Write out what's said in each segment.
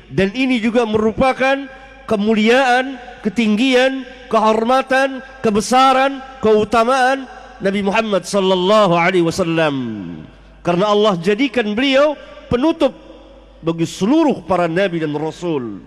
Dan ini juga merupakan kemuliaan, ketinggian, kehormatan, kebesaran, keutamaan Nabi Muhammad sallallahu alaihi wasallam. Karena Allah jadikan beliau penutup bagi seluruh para nabi dan rasul.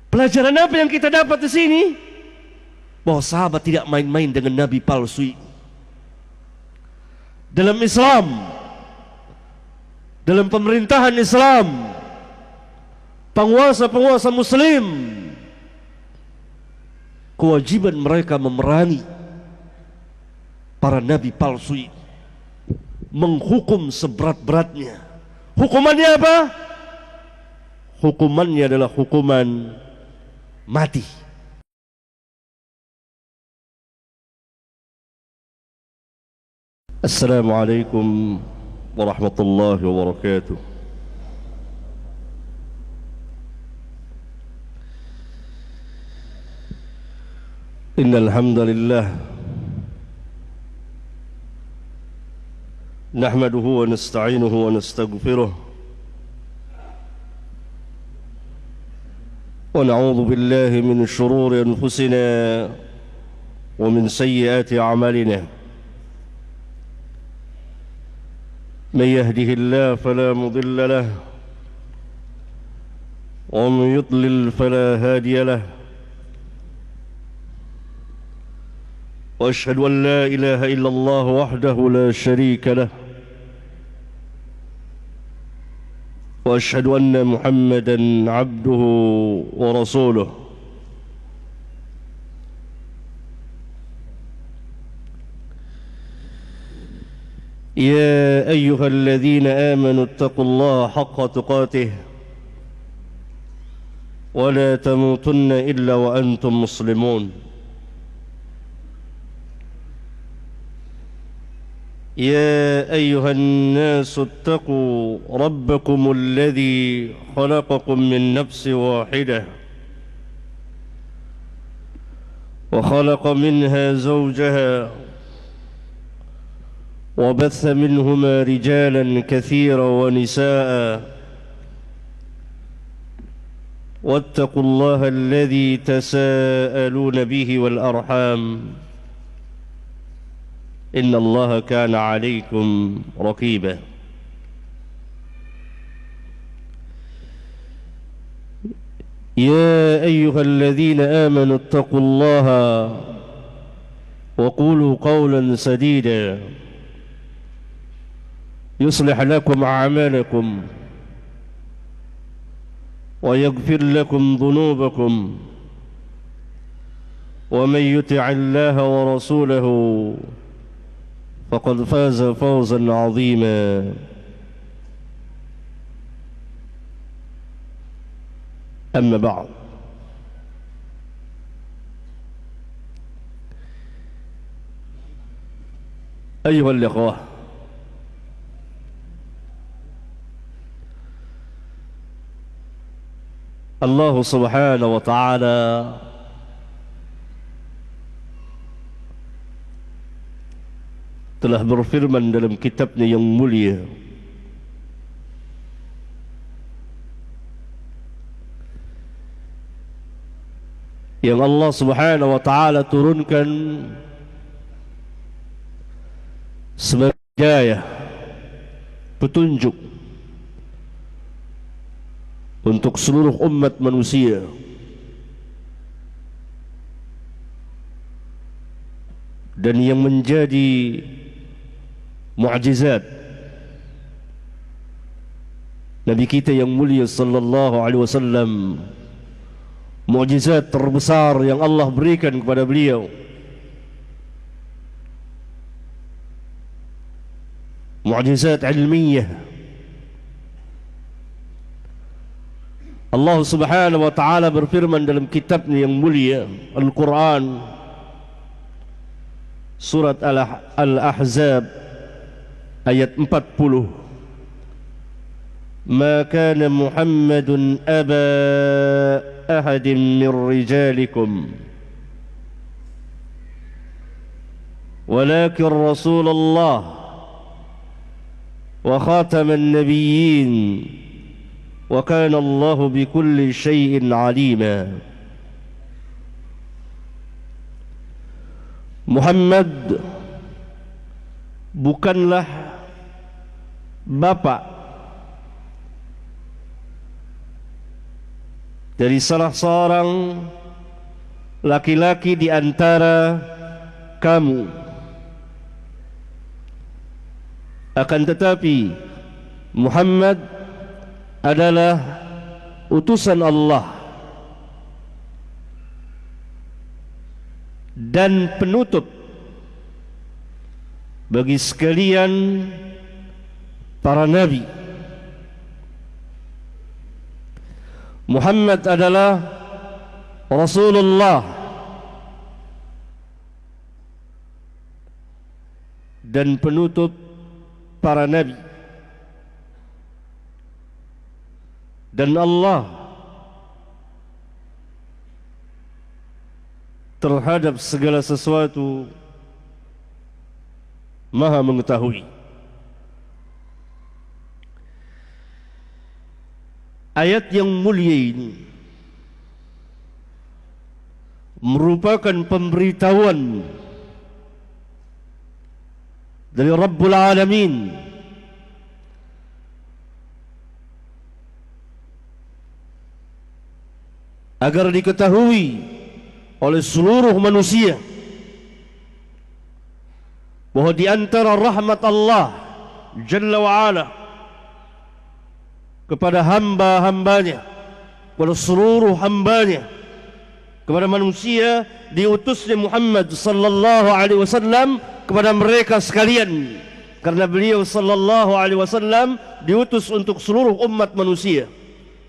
Pelajaran apa yang kita dapat di sini? Bahwa sahabat tidak main-main dengan nabi palsu. Dalam Islam, dalam pemerintahan Islam, penguasa-penguasa muslim, kewajiban mereka memerangi para nabi palsu, menghukum seberat-beratnya. Hukumannya apa? Hukumannya adalah hukuman mati. Assalamualaikum warahmatullahi wabarakatuh. Innal hamdalillah nahmaduhu wa nasta'inuhu wa nastaghfiruh wa na'udzu billahi min shururi anfusina wa min sayyiati a'malina. من يهده الله فلا مضل له ومن يضلل فلا هادي له وأشهد أن لا إله إلا الله وحده لا شريك له وأشهد أن محمدا عبده ورسوله. يا أيها الذين آمنوا اتقوا الله حق تقاته ولا تموتن إلا وأنتم مسلمون. يا أيها الناس اتقوا ربكم الذي خلقكم من نفس واحدة وخلق منها زوجها وبث منهما رجالا كثيرا ونساء واتقوا الله الذي تساءلون به والأرحام إن الله كان عليكم رقيبا. يا أيها الذين آمنوا اتقوا الله وقولوا قولا سديدا يصلح لكم أعمالكم ويغفر لكم ذنوبكم ومن يطع الله ورسوله فقد فاز فوزا عظيما. أما بعد، أيها الإخوة، Allah subhanahu wa ta'ala telah berfirman dalam kitabnya yang mulia, yang Allah subhanahu wa ta'ala turunkan sebagai hidayah, petunjuk untuk seluruh umat manusia. Dan yang menjadi mukjizat Nabi kita yang mulia sallallahu alaihi wasallam, mukjizat terbesar yang Allah berikan kepada beliau, mukjizat ilmiah. Allah subhanahu wa ta'ala berfirman dalam kitabnya yang mulia Al-Quran, surat Al-Ahzab ayat 40, Ma kana Muhammadun aba أحد من رجالكم ولكن رسول الله وخاتم النبيين وكان الله بكل شيء عليما. Muhammad bukanlah bapa dari salah seorang laki-laki di antara kamu, akan tetapi Muhammad adalah utusan Allah dan penutup bagi sekalian para nabi. Muhammad adalah Rasulullah dan penutup para nabi. Dan Allah terhadap segala sesuatu Maha mengetahui. Ayat yang mulia ini merupakan pemberitahuan dari Rabbul Alamin agar diketahui oleh seluruh manusia bahwa di antara rahmat Allah Jalla wa'ala kepada hamba-hambanya, kepada seluruh hambanya, kepada manusia, diutusnya Muhammad sallallahu alaihi wasallam kepada mereka sekalian, karena beliau sallallahu alaihi wasallam diutus untuk seluruh umat manusia,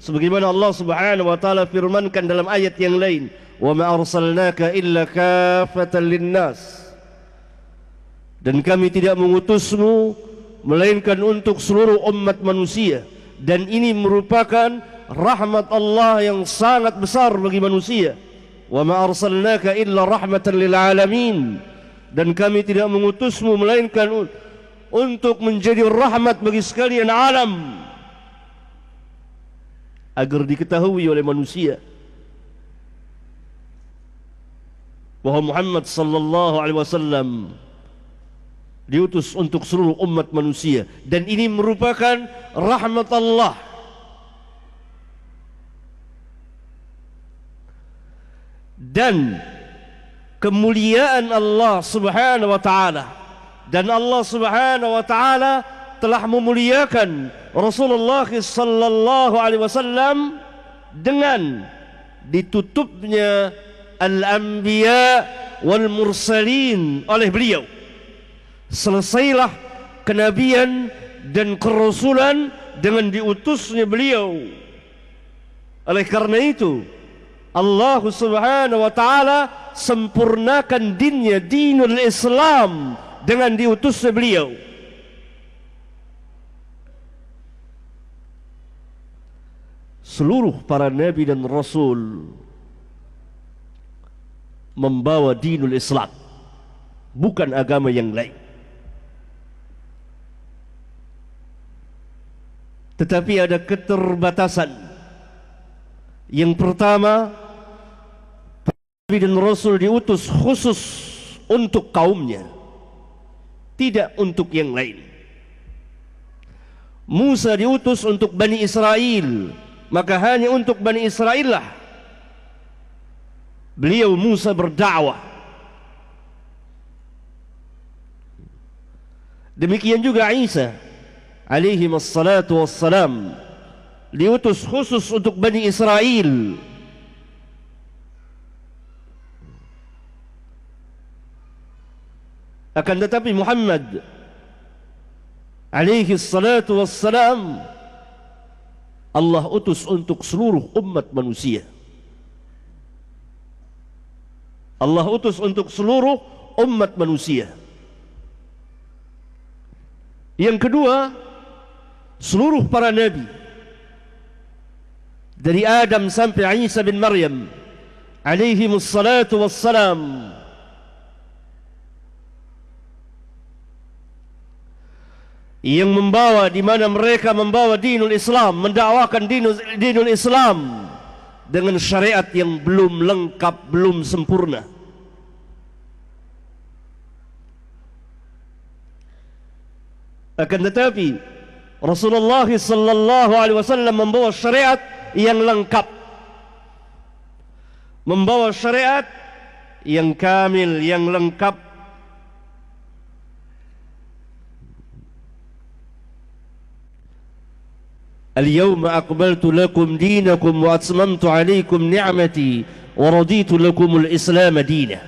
sebagaimana Allah Subhanahu wa taala firmankan dalam ayat yang lain, wa ma arsalnaka illa kafatan linnas, dan kami tidak mengutusmu melainkan untuk seluruh umat manusia. Dan ini merupakan rahmat Allah yang sangat besar bagi manusia. Wa ma arsalnaka illa rahmatan lil alamin, dan kami tidak mengutusmu melainkan untuk menjadi rahmat bagi sekalian alam, agar diketahui oleh manusia bahwa Muhammad sallallahu alaihi wasallam diutus untuk seluruh umat manusia, dan ini merupakan rahmat Allah. Dan kemuliaan Allah Subhanahu wa taala, dan Allah Subhanahu wa taala telah memuliakan Rasulullah sallallahu alaihi wasallam dengan ditutupnya al-anbiya wal mursalin oleh beliau. Selesailah kenabian dan kerasulan dengan diutusnya beliau. Oleh karena itu Allah Subhanahu wa taala sempurnakan dinnya, dinul Islam, dengan diutusnya beliau. Seluruh para nabi dan rasul membawa dinul Islam, bukan agama yang lain. Tetapi ada keterbatasan. Yang pertama, nabi dan rasul diutus khusus untuk kaumnya, tidak untuk yang lain. Musa diutus untuk Bani Israel, maka hanya untuk Bani Israel lah beliau Musa berdakwah. Demikian juga Isa alaihi wassalatu wassalam diutus khusus untuk Bani Israel. Akan tetapi Muhammad alaihi salatu wassalam Allah utus untuk seluruh umat manusia. Allah utus untuk seluruh umat manusia. Yang kedua, seluruh para nabi dari Adam sampai Isa bin Maryam alaihimus salatu wassalam, yang membawa, di mana mereka membawa dinul Islam, mendakwakan dinul Islam dengan syariat yang belum lengkap, belum sempurna. Akan tetapi Rasulullah sallallahu alaihi wasallam membawa syariat yang lengkap, membawa syariat yang kamil, yang lengkap. Al-yawma aqbaltu lakum dinakum wa atmamtu alaikum ni'mati wa raditu lakumul Islam dinah.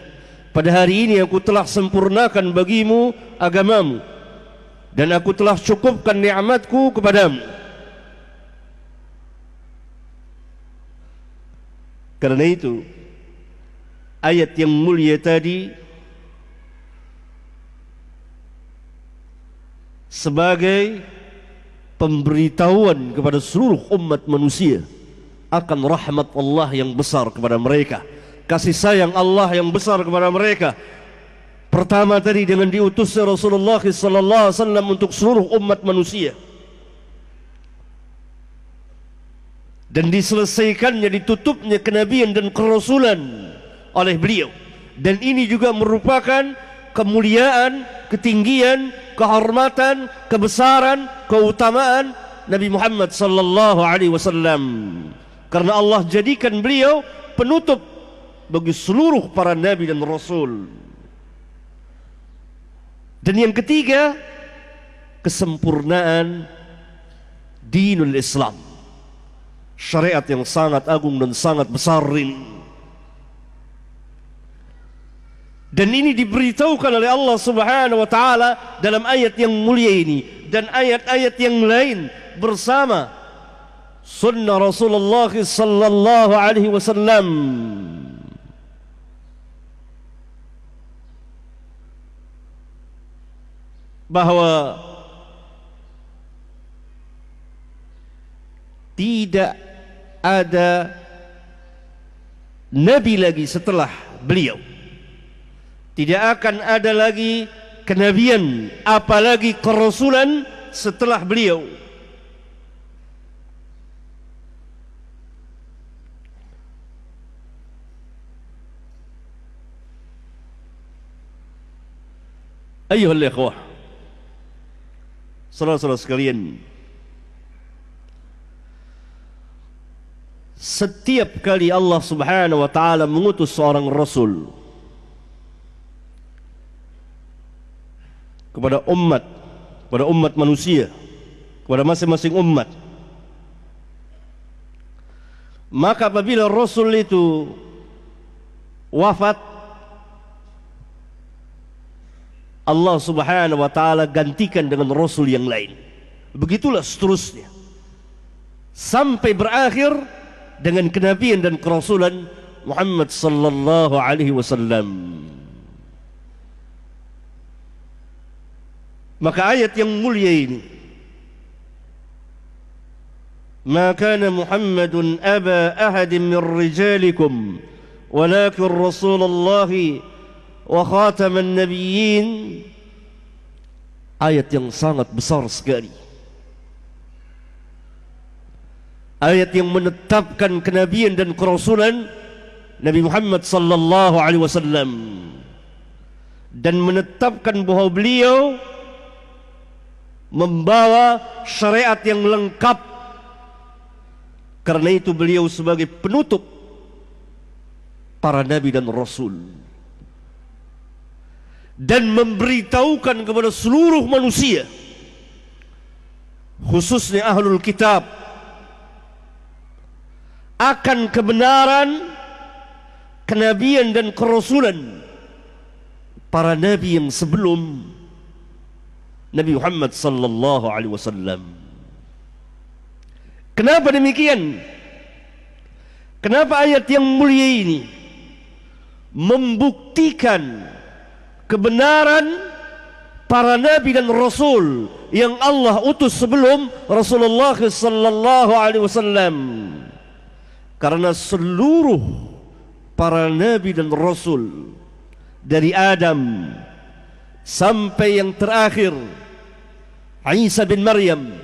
Pada hari ini aku telah sempurnakan bagimu agamamu dan aku telah cukupkan nikmatku kepadamu. Karena itu ayat yang mulia tadi sebagai pemberitahuan kepada seluruh umat manusia akan rahmat Allah yang besar kepada mereka, kasih sayang Allah yang besar kepada mereka. Pertama tadi dengan diutusnya Rasulullah sallallahu alaihi wasallam untuk seluruh umat manusia, dan diselesaikannya, ditutupnya kenabian dan kerasulan oleh beliau. Dan ini juga merupakan kemuliaan, ketinggian, kehormatan, kebesaran, keutamaan Nabi Muhammad sallallahu alaihi wasallam, karena Allah jadikan beliau penutup bagi seluruh para nabi dan rasul. Dan yang ketiga, kesempurnaan dinul Islam, syariat yang sangat agung dan sangat besar ini. Dan ini diberitahukan oleh Allah Subhanahu wa taala dalam ayat yang mulia ini dan ayat-ayat yang lain bersama sunnah Rasulullah sallallahu alaihi wasallam. Bahwa tidak ada nabi lagi setelah beliau, tidak akan ada lagi kenabian apalagi kerasulan setelah beliau. Ayyuhal ikhwah, saudara-saudara sekalian, setiap kali Allah Subhanahu wa taala mengutus seorang rasul kepada umat manusia, kepada masing-masing umat, maka apabila rasul itu wafat, Allah Subhanahu wa taala gantikan dengan rasul yang lain. Begitulah seterusnya sampai berakhir dengan kenabian dan kerasulan Muhammad sallallahu alaihi wasallam. Maka ayat yang mulia ini, "Ma kana Muhammadun aba ahadin min rijalikum walakin Rasulullahi wa khataman nabiyyin," ayat yang sangat besar sekali, ayat yang menetapkan kenabian dan kerasulan Nabi Muhammad sallallahu alaihi wasallam dan menetapkan bahwa beliau membawa syariat yang lengkap. Karena itu beliau sebagai penutup para nabi dan rasul dan memberitahukan kepada seluruh manusia, khususnya ahlul kitab, akan kebenaran kenabian dan kerasulan para nabi yang sebelum Nabi Muhammad sallallahu alaihi wasallam. Kenapa demikian? Kenapa ayat yang mulia ini membuktikan kebenaran para nabi dan rasul yang Allah utus sebelum Rasulullah sallallahu alaihi wasallam? Karena seluruh para nabi dan rasul dari Adam sampai yang terakhir Isa bin Maryam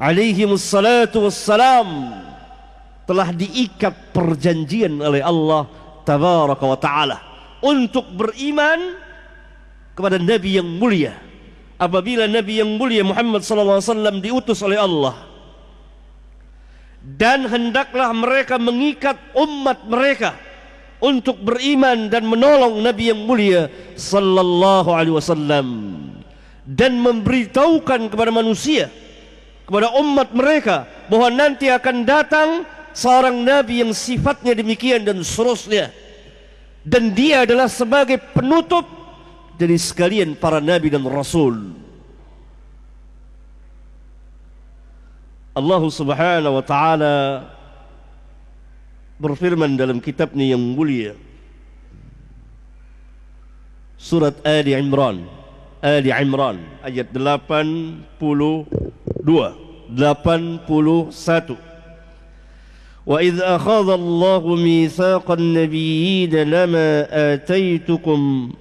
alaihimussalatu wassalam telah diikat perjanjian oleh Allah tabaraka wa ta'ala untuk beriman kepada nabi yang mulia. Apabila nabi yang mulia Muhammad sallallahu alaihi wasallam diutus oleh Allah, dan hendaklah mereka mengikat umat mereka untuk beriman dan menolong Nabi yang mulia sallallahu alaihi wasallam, dan memberitahukan kepada manusia, kepada umat mereka, bahwa nanti akan datang seorang nabi yang sifatnya demikian dan seterusnya, dan dia adalah sebagai penutup dari sekalian para nabi dan rasul. Allah subhanahu wa ta'ala berfirman dalam kitabnya yang mulia, surat Ali Imran ayat 81. Wa idh akhadha Allahu mitsaqan nabiyyin lama ataitukum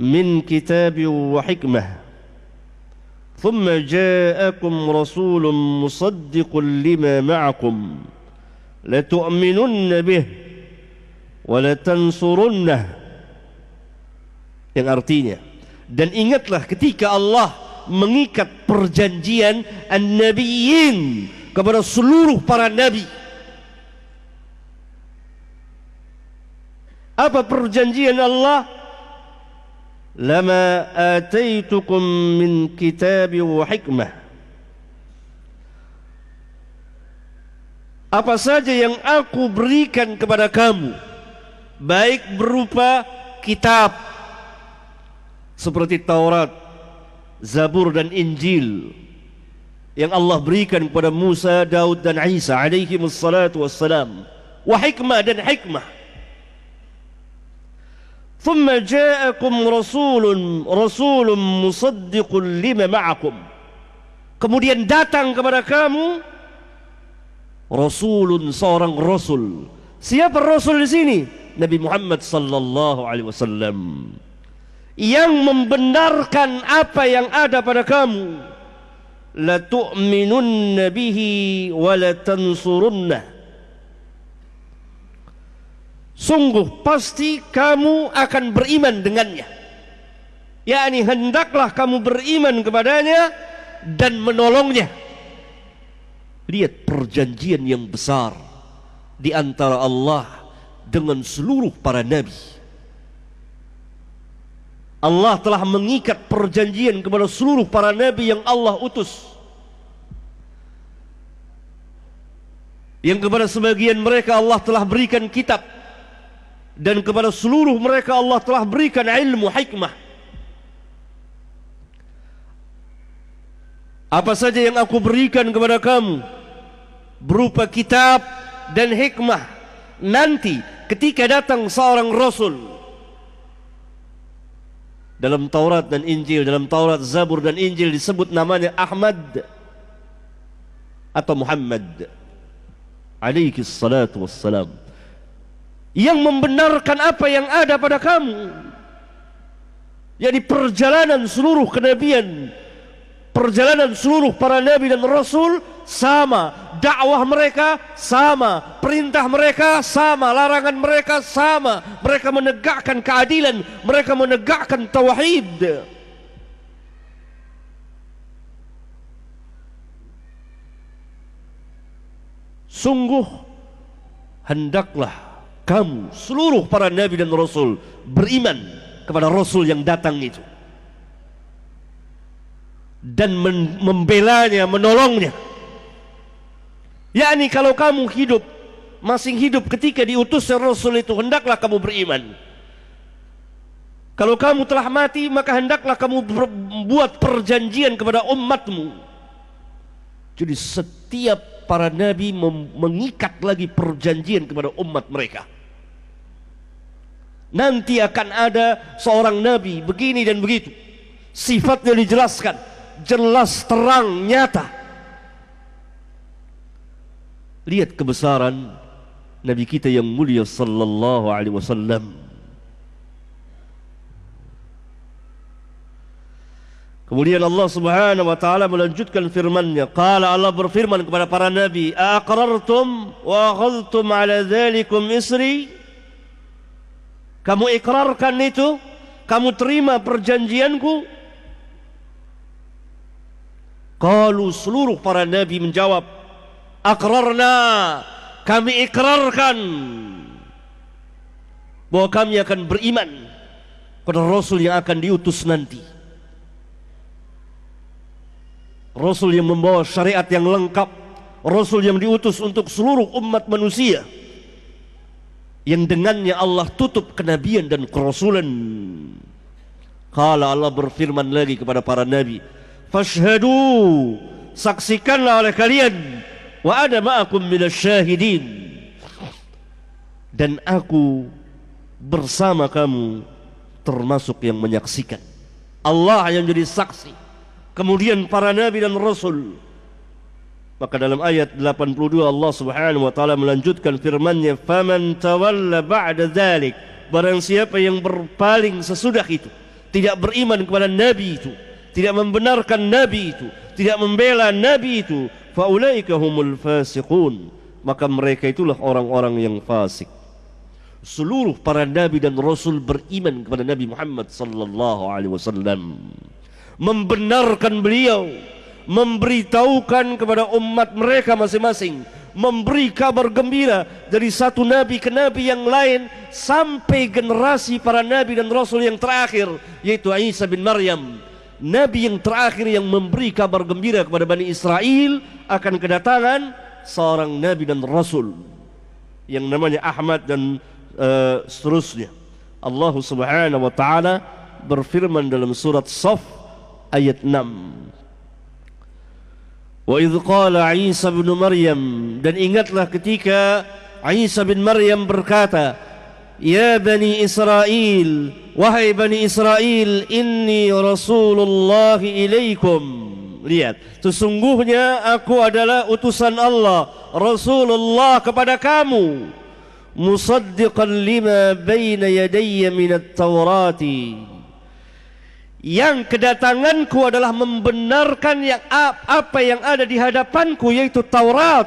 min kitabin wa hikmah ثم جاءكم رسول مصدق لما معكم لتؤمنن به ولتنصرنه, yang artinya, dan ingatlah ketika Allah mengikat perjanjian an-nabiyyin kepada seluruh para nabi. Apa perjanjian Allah? Lama ataitukum min kitabin wa hikmah, apa saja yang aku berikan kepada kamu, baik berupa kitab seperti Taurat, Zabur dan Injil yang Allah berikan kepada Musa, Daud dan Isa alaihimussalatu wassalam, wa hikmah dan hikmah. ثم جاءكم رسول مصدق لما معكم, kemudian datang kepada kamu rasulun, seorang rasul. Siapa rasul di sini? Nabi Muhammad sallallahu alaihi wasallam, yang membenarkan apa yang ada pada kamu. La tu'minunna bihi wa la tansurunnah, sungguh pasti kamu akan beriman dengannya, yakni hendaklah kamu beriman kepadanya dan menolongnya. Lihat perjanjian yang besar di antara Allah dengan seluruh para nabi. Allah telah mengikat perjanjian kepada seluruh para nabi yang Allah utus, yang kepada sebagian mereka Allah telah berikan kitab, dan kepada seluruh mereka Allah telah berikan ilmu hikmah. Apa saja yang aku berikan kepada kamu berupa kitab dan hikmah, nanti ketika datang seorang rasul, dalam Taurat dan Injil, dalam Taurat, Zabur dan Injil disebut namanya Ahmad atau Muhammad alaihi salatu wassalam, yang membenarkan apa yang ada pada kamu, yakni perjalanan seluruh kenabian, perjalanan seluruh para nabi dan rasul sama, dakwah mereka sama, perintah mereka sama, larangan mereka sama. Mereka menegakkan keadilan, mereka menegakkan tauhid. Sungguh hendaklah kamu, seluruh para nabi dan rasul, beriman kepada rasul yang datang itu dan membelanya, menolongnya. Yakni kalau kamu hidup, masih hidup ketika diutusnya rasul itu, hendaklah kamu beriman. Kalau kamu telah mati, maka hendaklah kamu buat perjanjian kepada umatmu. Jadi setiap para nabi mengikat lagi perjanjian kepada umat mereka. Nanti akan ada seorang nabi begini dan begitu, sifatnya dijelaskan jelas, terang, nyata. Lihat kebesaran Nabi kita yang mulia sallallahu alaihi wasallam. Kemudian Allah Subhanahu wa taala melanjutkan firman-Nya. Qala, Allah berfirman kepada para nabi, "Aqrartum wa akhadhtum ala dzalikum isri?" Kamu ikrarkan itu? Kamu terima perjanjianku? Qalu, seluruh para nabi menjawab, "Aqrarna." Kami ikrarkan bahwa kami akan beriman pada Rasul yang akan diutus nanti. Rasul yang membawa syariat yang lengkap, Rasul yang diutus untuk seluruh umat manusia, yang dengannya Allah tutup kenabian dan kerasulan. Qala, Allah berfirman lagi kepada para nabi, "Fashhadu." Saksikanlah oleh kalian, "wa ana ma'akum minasyahidin." Dan aku bersama kamu termasuk yang menyaksikan. Allah yang jadi saksi, kemudian para nabi dan rasul. Maka dalam ayat 82 Allah Subhanahu wa taala melanjutkan firman-Nya, "Faman tawalla ba'da dzalik." Barang siapa yang berpaling sesudah itu, tidak beriman kepada nabi itu, tidak membenarkan nabi itu, tidak membela nabi itu, faulaika humul fasiqun, maka mereka itulah orang-orang yang fasik. Seluruh para nabi dan rasul beriman kepada Nabi Muhammad sallallahu alaihi wasallam, membenarkan beliau, memberitahukan kepada umat mereka masing-masing, memberi kabar gembira dari satu nabi ke nabi yang lain sampai generasi para nabi dan rasul yang terakhir, yaitu Isa bin Maryam, nabi yang terakhir yang memberi kabar gembira kepada Bani Israel akan kedatangan seorang nabi dan rasul yang namanya Ahmad dan seterusnya. Allah Subhanahu wa taala berfirman dalam surat Shaf ayat 6. Wa idz qala Isa bin Maryam, dan ingatlah ketika Isa bin Maryam berkata, "Ya Bani Israel, wahai Bani Israel, inni Rasulullah ilaikum." Lihat, sesungguhnya aku adalah utusan Allah, Rasulullah kepada kamu. Musaddiqan lima baina yadayya minat Taurati. Yang kedatanganku adalah membenarkan yang apa yang ada di hadapanku, yaitu Taurat.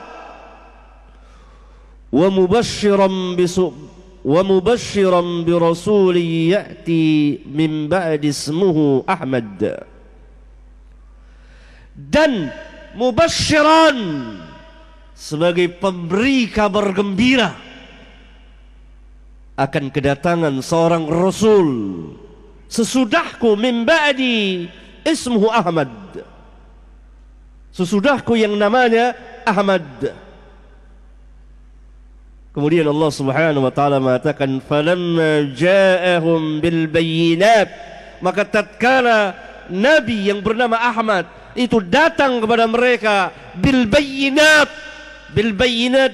Wa mubasysyiran bi rasulin ya'ti min ba'di ismuhu Ahmad. Dan mubasysyiran, sebagai pemberi kabar gembira akan kedatangan seorang rasul sesudahku, min ba'di ismuhu Ahmad, sesudahku yang namanya Ahmad. Kemudian Allah Subhanahu wa taala mengatakan, falamma ja'ahum bil bayyinat, maka tatkala nabi yang bernama Ahmad itu datang kepada mereka bil bayyinat,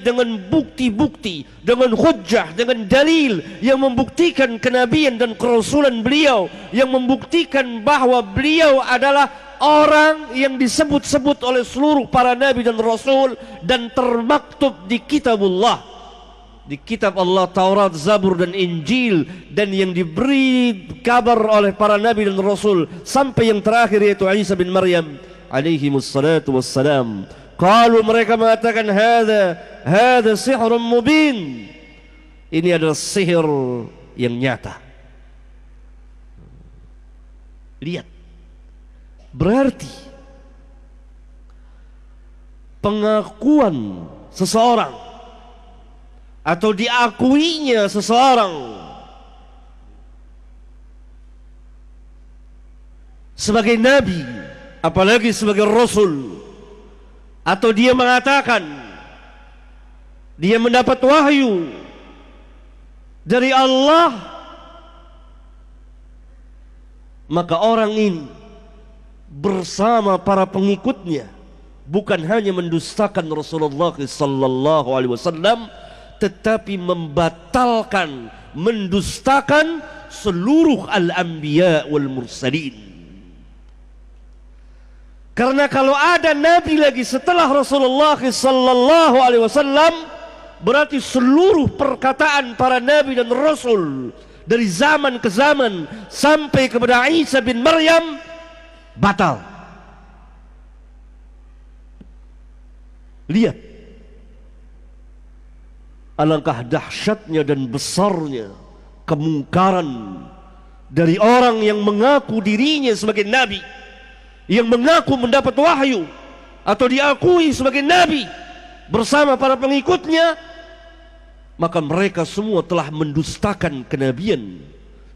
dengan bukti-bukti, dengan hujjah, dengan dalil yang membuktikan kenabian dan kerasulan beliau, yang membuktikan bahwa beliau adalah orang yang disebut-sebut oleh seluruh para nabi dan rasul dan termaktub di kitabullah, di kitab Allah, Taurat, Zabur dan Injil, dan yang diberi kabar oleh para nabi dan rasul sampai yang terakhir, yaitu Isa bin Maryam alaihi wassalatu wassalam. Kalau mereka mengatakan hadza sihrun mubin, ini adalah sihir yang nyata. Lihat, berarti pengakuan seseorang atau diakuinya seseorang sebagai nabi, apalagi sebagai rasul, atau dia mengatakan dia mendapat wahyu dari Allah, maka orang ini bersama para pengikutnya bukan hanya mendustakan Rasulullah sallallahu alaihi wasallam, tetapi membatalkan, mendustakan seluruh al-anbiya wal mursalin. Karena kalau ada nabi lagi setelah Rasulullah sallallahu alaihi wasallam, berarti seluruh perkataan para nabi dan rasul dari zaman ke zaman sampai kepada Isa bin Maryam batal. Lihat alangkah dahsyatnya dan besarnya kemungkaran dari orang yang mengaku dirinya sebagai nabi, yang mengaku mendapat wahyu atau diakui sebagai nabi bersama para pengikutnya, maka mereka semua telah mendustakan kenabian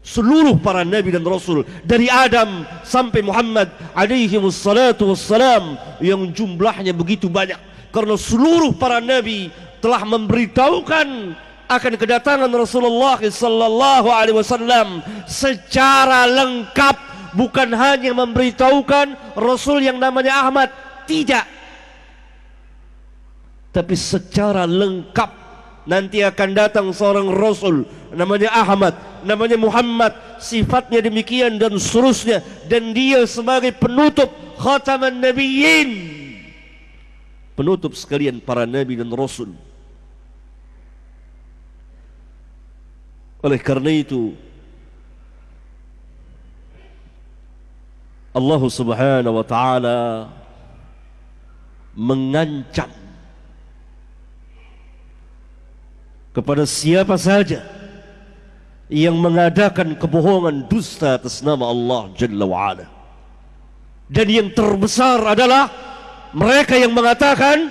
seluruh para nabi dan rasul dari Adam sampai Muhammad alaihi wassalatu wassalam, yang jumlahnya begitu banyak. Karena seluruh para nabi telah memberitahukan akan kedatangan Rasulullah sallallahu alaihi wasallam secara lengkap, bukan hanya memberitahukan Rasul yang namanya Ahmad, tidak, tapi secara lengkap. Nanti akan datang seorang Rasul namanya Ahmad, namanya Muhammad, sifatnya demikian dan seterusnya, dan dia sebagai penutup khataman nabiyyin, penutup sekalian para nabi dan rasul. Oleh karena itu Allah subhanahu wa ta'ala mengancam kepada siapa saja yang mengadakan kebohongan dusta atas nama Allah Jalla wa'ala. Dan yang terbesar adalah mereka yang mengatakan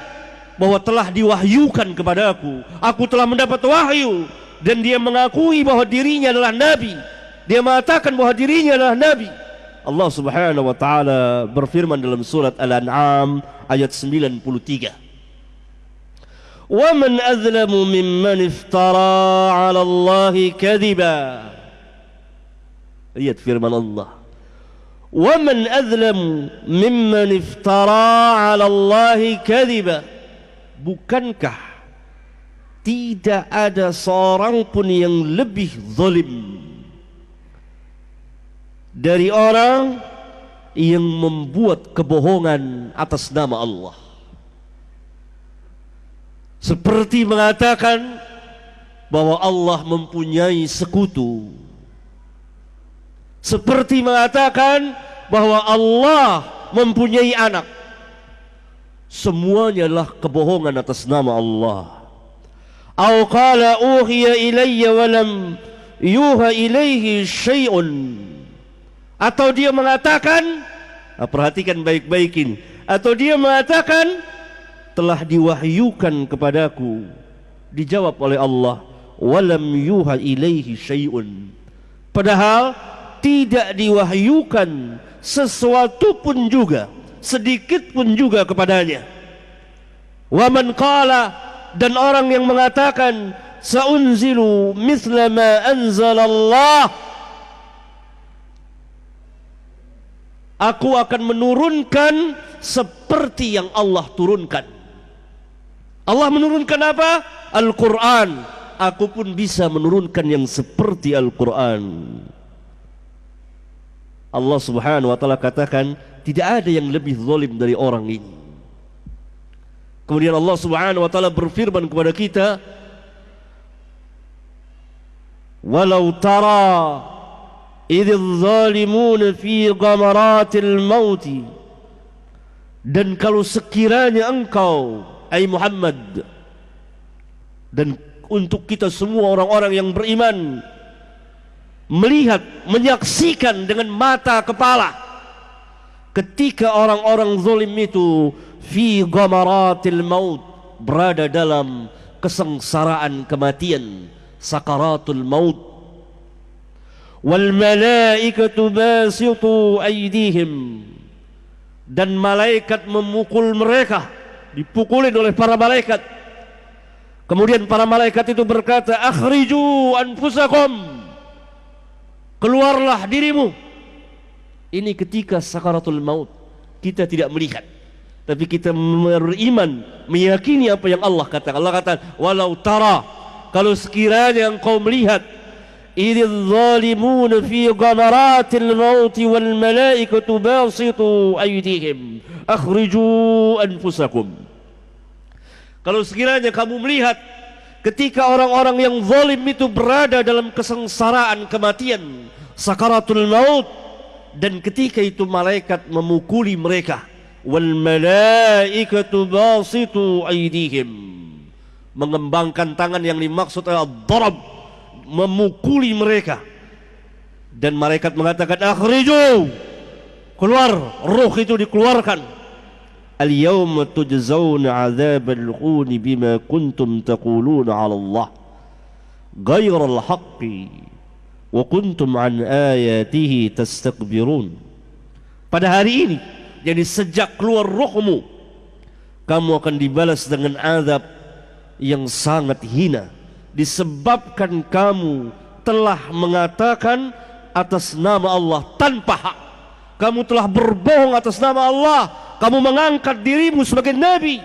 bahwa telah diwahyukan kepada aku telah mendapat wahyu, dan dia mengakui bahwa dirinya adalah nabi, dia mengatakan bahwa dirinya adalah nabi. Allah subhanahu wa ta'ala berfirman dalam surat Al-An'am ayat 93, وَمَنْ أَظْلَمُ مِمَّنِ افْتَرَى عَلَى اللَّهِ كَذِبًا. Lihat firman Allah, وَمَنْ أَظْلَمُ مِمَّنِ افْتَرَى عَلَى اللَّهِ كَذِبًا. Bukankah tidak ada seorang pun yang lebih zalim dari orang yang membuat kebohongan atas nama Allah, seperti mengatakan bahwa Allah mempunyai sekutu, seperti mengatakan bahwa Allah mempunyai anak. Semuanya adalah kebohongan atas nama Allah. Au qala uhiya ilayya wa lam yuha ilaihi syai'un. Atau dia mengatakan, perhatikan baik-baik ini, atau dia mengatakan telah diwahyukan kepadaku, dijawab oleh Allah, walam yuha ilaihi syai'un, padahal tidak diwahyukan sesuatu pun juga, sedikit pun juga kepadanya. Wa man qala, dan orang yang mengatakan saunzilu mithla ma anzalallah, aku akan menurunkan seperti yang Allah turunkan. Allah menurunkan apa? Al-Quran. Aku pun bisa menurunkan yang seperti Al-Quran. Allah subhanahu wa ta'ala katakan tidak ada yang lebih zalim dari orang ini. Kemudian Allah subhanahu wa ta'ala berfirman kepada kita, walau tara idh zalimuna fi ghamaratil mauti, dan kalau sekiranya engkau, ai Muhammad, dan untuk kita semua orang-orang yang beriman, melihat, menyaksikan dengan mata kepala ketika orang-orang zalim itu fi ghamaratil maut, berada dalam kesengsaraan kematian, sakaratul maut, wal malaikatu basitu aydihim, dan malaikat memukul mereka, dipukulin oleh para malaikat. Kemudian para malaikat itu berkata, akhriju anfusakum, keluarlah dirimu. Ini ketika sakaratul maut. Kita tidak melihat, tapi kita beriman, meyakini apa yang Allah katakan. Allah katakan, walau tara, kalau sekiranya engkau melihat, idz zalimuna fi ghamaratil maut wal malaikatu basitu aydihim akhriju anfusakum. Kalau sekiranya kamu melihat ketika orang-orang yang zalim itu berada dalam kesengsaraan kematian, sakaratul maut, dan ketika itu malaikat memukuli mereka, wal malaikatu basitu aydihim, mengembangkan tangan yang dimaksud adalah darab, memukuli mereka, dan malaikat mengatakan akhriju, keluar, ruh itu dikeluarkan. Al-yawma tujzauna 'adzabal khuni bima kuntum taquluna 'ala Allah ghairal haqqi wa kuntum 'an ayatihi tastakbirun. Pada hari ini, jadi sejak keluar ruhmu, kamu akan dibalas dengan azab yang sangat hina disebabkan kamu telah mengatakan atas nama Allah tanpa hak. Kamu telah berbohong atas nama Allah. Kamu mengangkat dirimu sebagai nabi,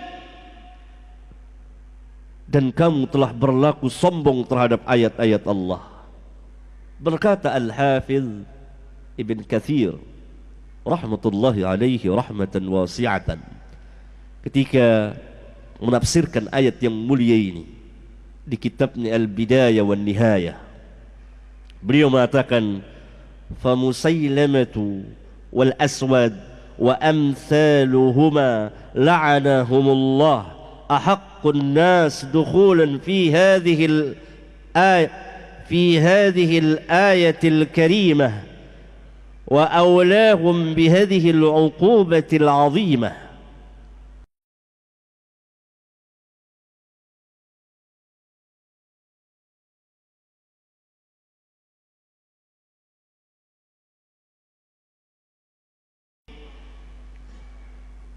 dan kamu telah berlaku sombong terhadap ayat-ayat Allah. Berkata Al-Hafidh Ibn Kathir rahmatullahi alaihi rahmatan wasi'atan ketika menafsirkan ayat yang mulia ini di kitabnya Al-Bidayah wan Nihayah, beliau mengatakan famusailamatu wal aswad wa amthaluhuma la'anahumullah ahaqqun nas dukhulan fi hadhihi al-ayati al-karimah wa awlahum bihadhihi al-'uqubati al-'azimah.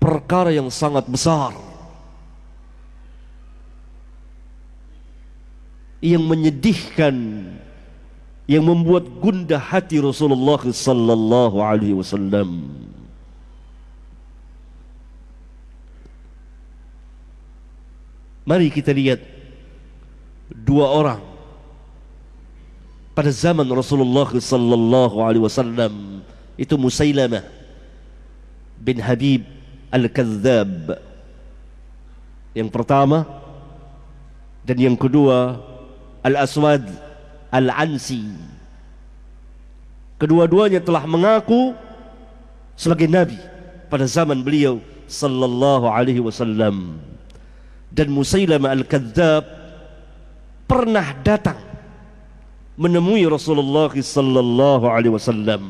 Perkara yang sangat besar yang menyedihkan, yang membuat gundah hati Rasulullah sallallahu alaihi wasallam. Mari kita lihat dua orang pada zaman Rasulullah sallallahu alaihi wasallam, itu Musailamah bin Habib Al-Kadzdzab yang pertama, dan yang kedua Al-Aswad Al-Ansi. Kedua-duanya telah mengaku sebagai nabi pada zaman beliau sallallahu alaihi wasallam. Dan Musailamah Al-Kadzdzab pernah datang menemui Rasulullah sallallahu alaihi wasallam.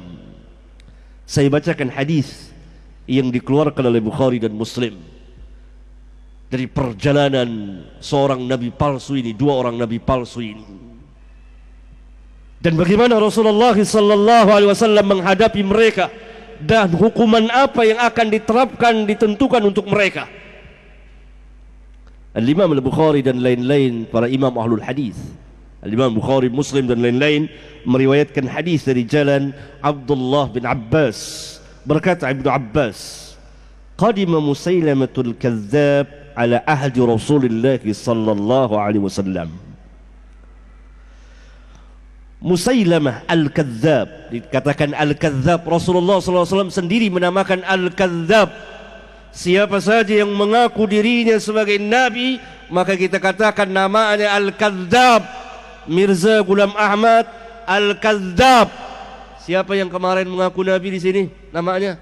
Saya bacakan hadis yang dikeluarkan oleh Bukhari dan Muslim dari perjalanan seorang nabi palsu ini, dua orang nabi palsu ini, dan bagaimana Rasulullah sallallahu alaihi wasallam menghadapi mereka dan hukuman apa yang akan diterapkan, ditentukan untuk mereka. Al-Imam Al-Bukhari dan lain-lain para imam ahlul hadis, Al-Imam Bukhari, Muslim dan lain-lain meriwayatkan hadis dari jalan Abdullah bin Abbas. Berkata Ibnu Abbas, qadima Musailamatul Kadzdzab ala ahdi Rasulullah sallallahu alaihi wasallam. Musailamah Al-Kadzdzab, dikatakan Al-Kadzdzab, Rasulullah sallallahu alaihi wasallam sendiri menamakan Al-Kadzdzab. Siapa saja yang mengaku dirinya sebagai nabi, maka kita katakan namanya Al-Kadzdzab. Mirza Ghulam Ahmad Al-Kadzdzab. Siapa yang kemarin mengaku nabi di sini? Namanya?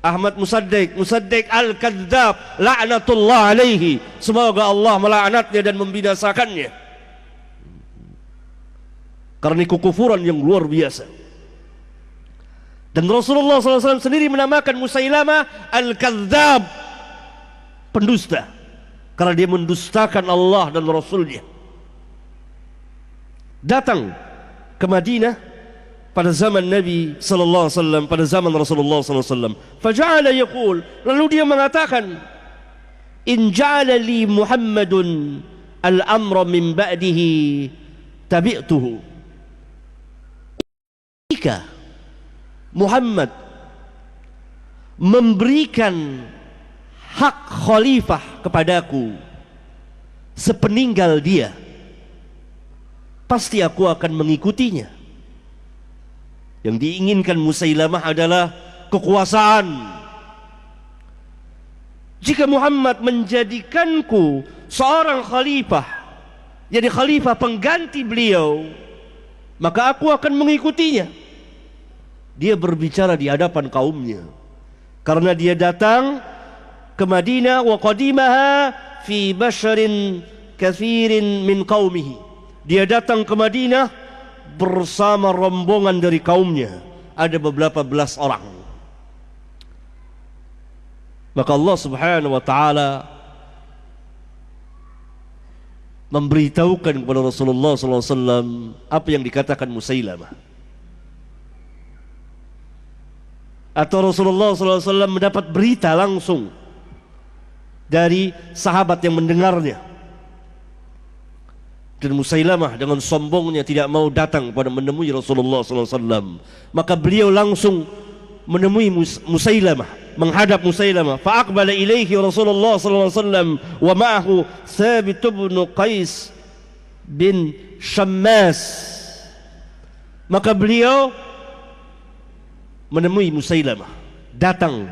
Ahmad Musaddiq. Musaddiq Al-Kadzdzab, la'natullah alaihi. Semoga Allah melaknatnya dan membinasakannya karena kekufuran yang luar biasa. Dan Rasulullah SAW sendiri menamakan Musailamah Al-Kadzdzab, pendusta, karena dia mendustakan Allah dan Rasulnya. Datang ke Madinah pada zaman Nabi sallallahu alaihi wasallam, pada zaman Rasulullah sallallahu alaihi wasallam. Faja'ala yaqul, lalu dia mengatakan, in ja'ala li Muhammadun al-amra min ba'dihi tabi'tuhu. Jika Muhammad memberikan hak khalifah kepadaku sepeninggal dia, pasti aku akan mengikutinya. Yang diinginkan Musailamah adalah kekuasaan. Jika Muhammad menjadikanku seorang khalifah, jadi khalifah pengganti beliau, maka aku akan mengikutinya. Dia berbicara di hadapan kaumnya, karena dia datang ke Madinah wa qadimaha fi basharin kathirin min qaumihi. Dia datang ke Madinah bersama rombongan dari kaumnya, ada beberapa belas orang. Maka Allah Subhanahu wa taala memberitahukan kepada Rasulullah sallallahu alaihi wasallam apa yang dikatakan Musailamah. Atau Rasulullah sallallahu alaihi wasallam mendapat berita langsung dari sahabat yang mendengarnya. Dan Musailamah dengan sombongnya tidak mau datang pada menemui Rasulullah sallallahu alaihi wasallam. Maka beliau langsung menemui Musailamah, menghadap Musailamah. Fa aqbala ilaihi Rasulullah sallallahu alaihi wasallam wa ma'ahu Thabit bin Qais bin Shammas. Maka beliau menemui Musailamah, datang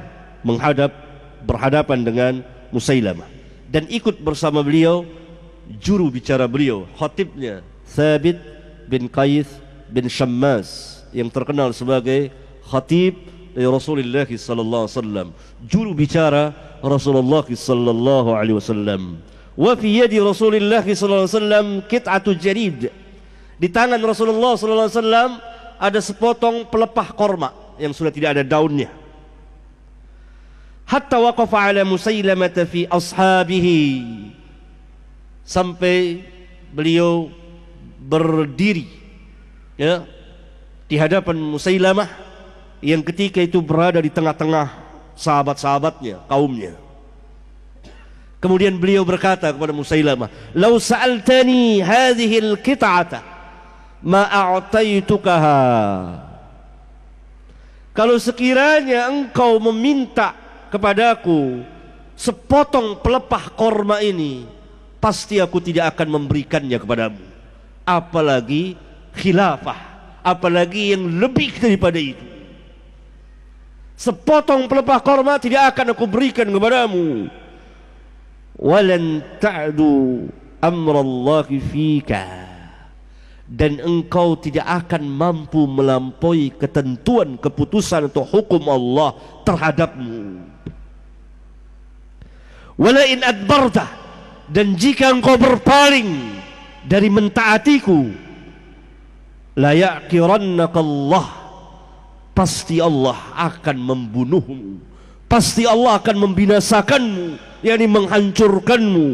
berhadapan dengan Musailamah, dan ikut bersama beliau juru bicara beliau, khatibnya Thabit bin Qais bin Shammas, yang terkenal sebagai khatib dari Rasulullah sallallahu alaihi wasallam, juru bicara Rasulullah sallallahu alaihi wasallam. Wa fi yadi Rasulullah sallallahu alaihi wasallam qit'atu jarid. Di tangan Rasulullah sallallahu alaihi wasallam ada sepotong pelepah korma yang sudah tidak ada daunnya. Hatta waqafa ala Musailamah fi ashabihi, sampai beliau berdiri ya di hadapan Musailamah yang ketika itu berada di tengah-tengah sahabat-sahabatnya, kaumnya. Kemudian beliau berkata kepada Musailamah, "Lau sa'altani hadhihi al-qit'ata ma a'taitukaha." Kalau sekiranya engkau meminta kepadaku sepotong pelepah korma ini, pasti aku tidak akan memberikannya kepadamu. Apalagi khilafah, apalagi yang lebih daripada itu. Sepotong pelepah korma tidak akan aku berikan kepadamu. Walan ta'du amrallahi fika, dan engkau tidak akan mampu melampaui ketentuan, keputusan atau hukum Allah terhadapmu. Wala in adbarta, dan jika engkau berpaling dari mentaatiku, la ya'kirannaka Allah, pasti Allah akan membunuhmu, pasti Allah akan membinasakanmu, yakni menghancurkanmu.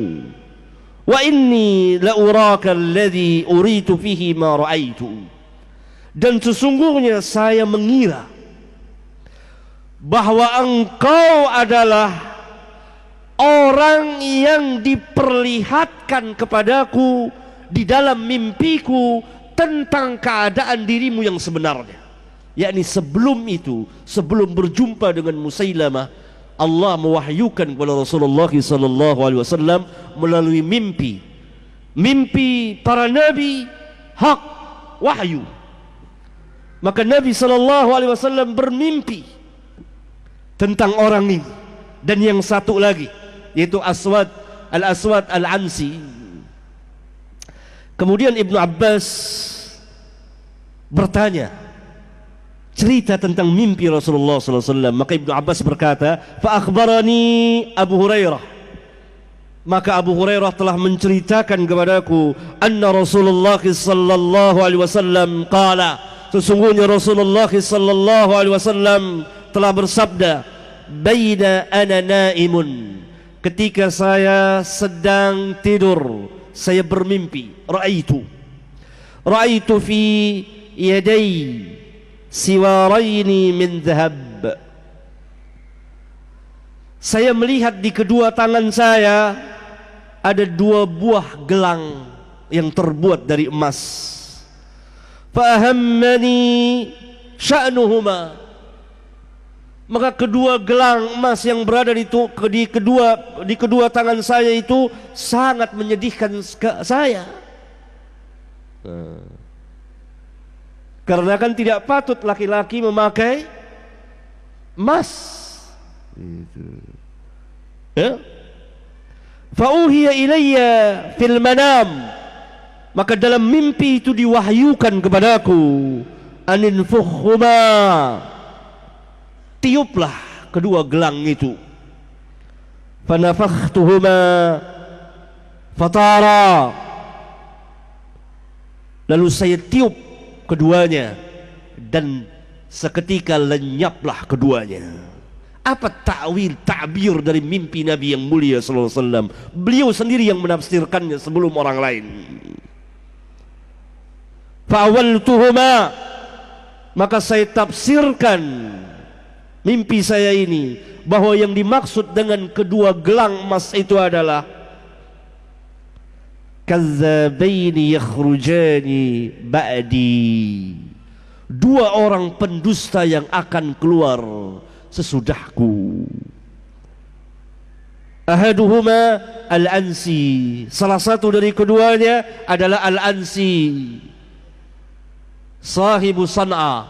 Wa inni la uraka alladhi uritu fihi ma ra'aitu, dan sesungguhnya saya mengira bahwa engkau adalah orang yang diperlihatkan kepadaku di dalam mimpiku tentang keadaan dirimu yang sebenarnya. Yakni sebelum itu, sebelum berjumpa dengan Musailamah, Allah mewahyukan kepada Rasulullah sallallahu alaihi wasallam melalui mimpi. Mimpi para nabi hak, wahyu. Maka Nabi sallallahu alaihi wasallam bermimpi tentang orang ini dan yang satu lagi, yaitu Al-Aswad Al-Ansi. Kemudian Ibnu Abbas bertanya cerita tentang mimpi Rasulullah sallallahu alaihi wasallam. Maka Ibnu Abbas berkata, fa akhbarani Abu Hurairah, maka Abu Hurairah telah menceritakan kepadaku, anna Rasulullah sallallahu alaihi wasallam qala, sesungguhnya Rasulullah sallallahu alaihi wasallam telah bersabda, baina ana naimun, ketika saya sedang tidur, saya bermimpi, ra'aitu fi yadai siwaraini min dhahab, saya melihat di kedua tangan saya ada dua buah gelang yang terbuat dari emas. Fa ahammani sya'nuhuma, maka kedua gelang emas yang berada di kedua tangan saya itu sangat menyedihkan saya. Karena kan tidak patut laki-laki memakai emas. Ya? Fa'uhiya ilayya fil manam, maka dalam mimpi itu diwahyukan kepadaku, aninfukhuma, tiuplah kedua gelang itu. Fanafakhtuhuma fatara, lalu saya tiup keduanya dan seketika lenyaplah keduanya. Apa ta'wil, ta'bir dari mimpi Nabi yang mulia sallallahu alaihi wasallam? Beliau sendiri yang menafsirkannya sebelum orang lain. Fa'awaltuhuma, maka saya tafsirkan mimpi saya ini bahwa yang dimaksud dengan kedua gelang emas itu adalah kadzabaini yakhrujani ba'di, dua orang pendusta yang akan keluar sesudahku. Ahaduhuma al-Ansi, salah satu dari keduanya adalah al-Ansi, sahibu San'a,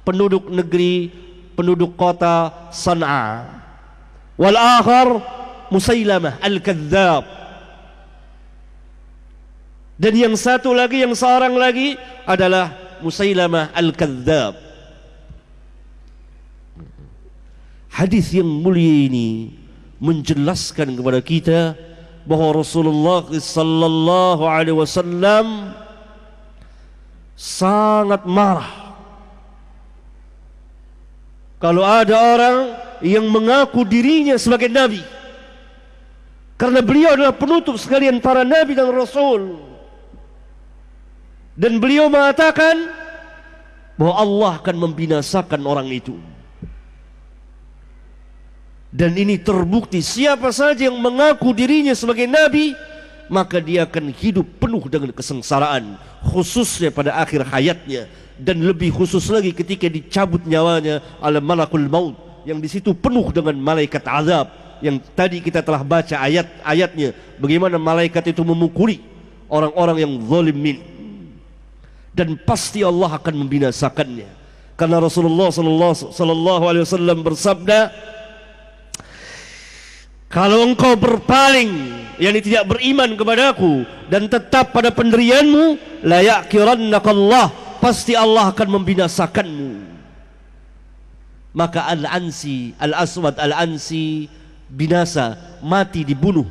penduduk negeri, penduduk kota San'a. Wal akhar Musailamah al-Kadzdzab, dan yang satu lagi, yang seorang lagi adalah Musailamah al-Kadzdzab. Hadis yang mulia ini menjelaskan kepada kita bahwa Rasulullah sallallahu alaihi wasallam sangat marah kalau ada orang yang mengaku dirinya sebagai nabi, karena beliau adalah penutup sekalian para nabi dan rasul. Dan beliau mengatakan bahwa Allah akan membinasakan orang itu. Dan ini terbukti, siapa saja yang mengaku dirinya sebagai nabi, maka dia akan hidup penuh dengan kesengsaraan, khususnya pada akhir hayatnya, dan lebih khusus lagi ketika dicabut nyawanya oleh malakul maut, yang di situ penuh dengan malaikat azab, yang tadi kita telah baca ayat-ayatnya, bagaimana malaikat itu memukuli orang-orang yang zalimin, dan pasti Allah akan membinasakannya. Karena Rasulullah sallallahu alaihi wasallam bersabda, kalau engkau berpaling, yakni tidak beriman kepadaku dan tetap pada pendirianmu, la ya'kirannaka, pasti Allah akan membinasakanmu. Maka Al-Ansi, Al-Aswad Al-Ansi binasa, mati dibunuh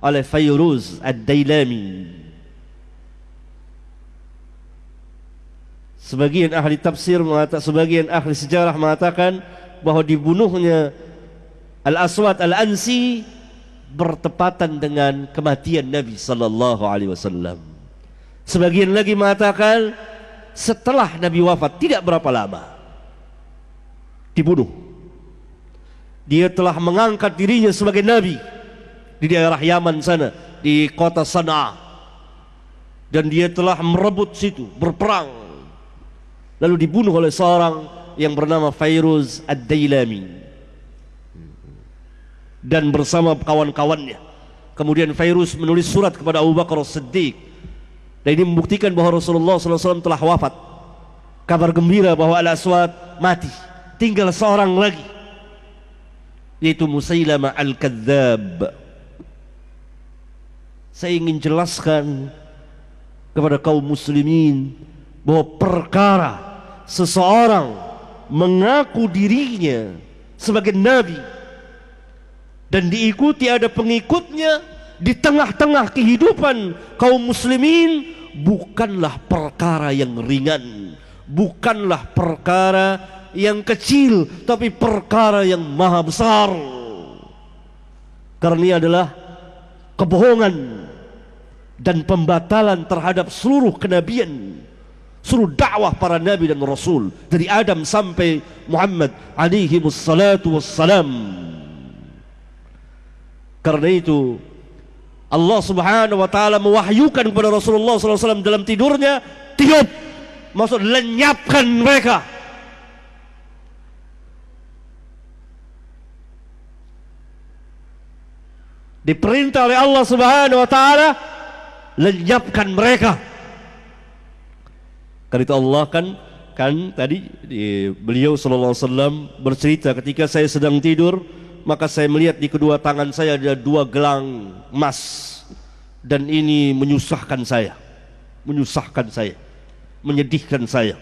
oleh Fayruz Ad-Dailami. Sebagian ahli tafsir mengatakan, sebagian ahli sejarah mengatakan bahwa dibunuhnya Al-Aswad Al-Ansi bertepatan dengan kematian Nabi sallallahu alaihi wasallam. Sebagian lagi mengatakan setelah Nabi wafat tidak berapa lama dibunuh. Dia telah mengangkat dirinya sebagai nabi di daerah Yaman sana, di kota San'a, dan dia telah merebut situ, berperang, lalu dibunuh oleh seorang yang bernama Fayruz Ad-Dailami dan bersama kawan-kawannya. Kemudian Fayruz menulis surat kepada Abu Bakar As-Siddiq, dan ini membuktikan bahwa Rasulullah SAW telah wafat. Kabar gembira bahwa Al-Aswad mati, tinggal seorang lagi, yaitu Musailamah Al-Kadzdzab. Saya ingin jelaskan kepada kaum muslimin bahwa perkara seseorang mengaku dirinya sebagai nabi dan diikuti ada pengikutnya di tengah-tengah kehidupan kaum muslimin, bukanlah perkara yang ringan, bukanlah perkara yang kecil, tapi perkara yang maha besar. Karena ini adalah kebohongan dan pembatalan terhadap seluruh kenabian, seluruh dakwah para nabi dan rasul dari Adam sampai Muhammad alaihi wassalatu wassalam. Karena itu Allah subhanahu wa ta'ala mewahyukan kepada Rasulullah SAW dalam tidurnya, tiup, maksud lenyapkan mereka. Diperintah oleh Allah subhanahu wa ta'ala, lenyapkan mereka. Karena itu Allah kan tadi beliau sallallahu alaihi wasallam bercerita, ketika saya sedang tidur, maka saya melihat di kedua tangan saya ada 2 gelang emas, dan ini menyusahkan saya, menyedihkan saya.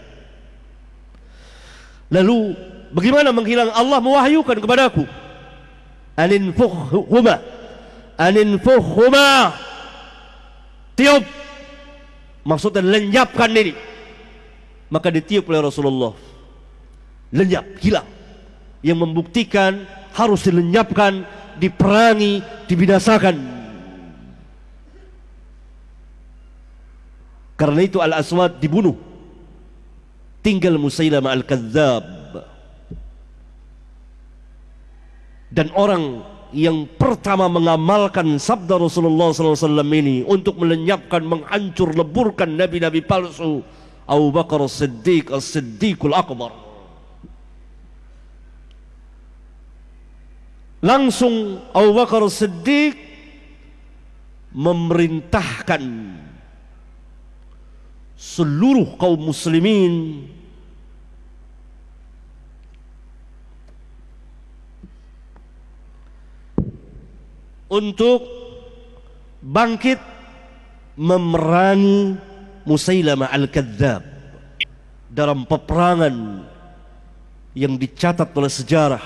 Lalu bagaimana menghilang? Allah mewahyukan kepadaku, aninfukhuma, tiup, maksudnya lenyapkan ini. Maka ditiup oleh Rasulullah, lenyap, hilang. Yang membuktikan harus dilenyapkan, diperangi, dibinasakan. Karena itu Al-Aswad dibunuh, tinggal Musailamah Al-Kadzdzab. Dan orang yang pertama mengamalkan sabda Rasulullah SAW ini untuk melenyapkan, menghancur leburkan nabi-nabi palsu, Abu Bakar As-Siddiq, As-Siddiqul Akbar. Langsung Abu Bakar As-Siddiq memerintahkan seluruh kaum muslimin untuk bangkit memerangi Musailamah Al-Kadzdzab dalam peperangan yang dicatat oleh sejarah,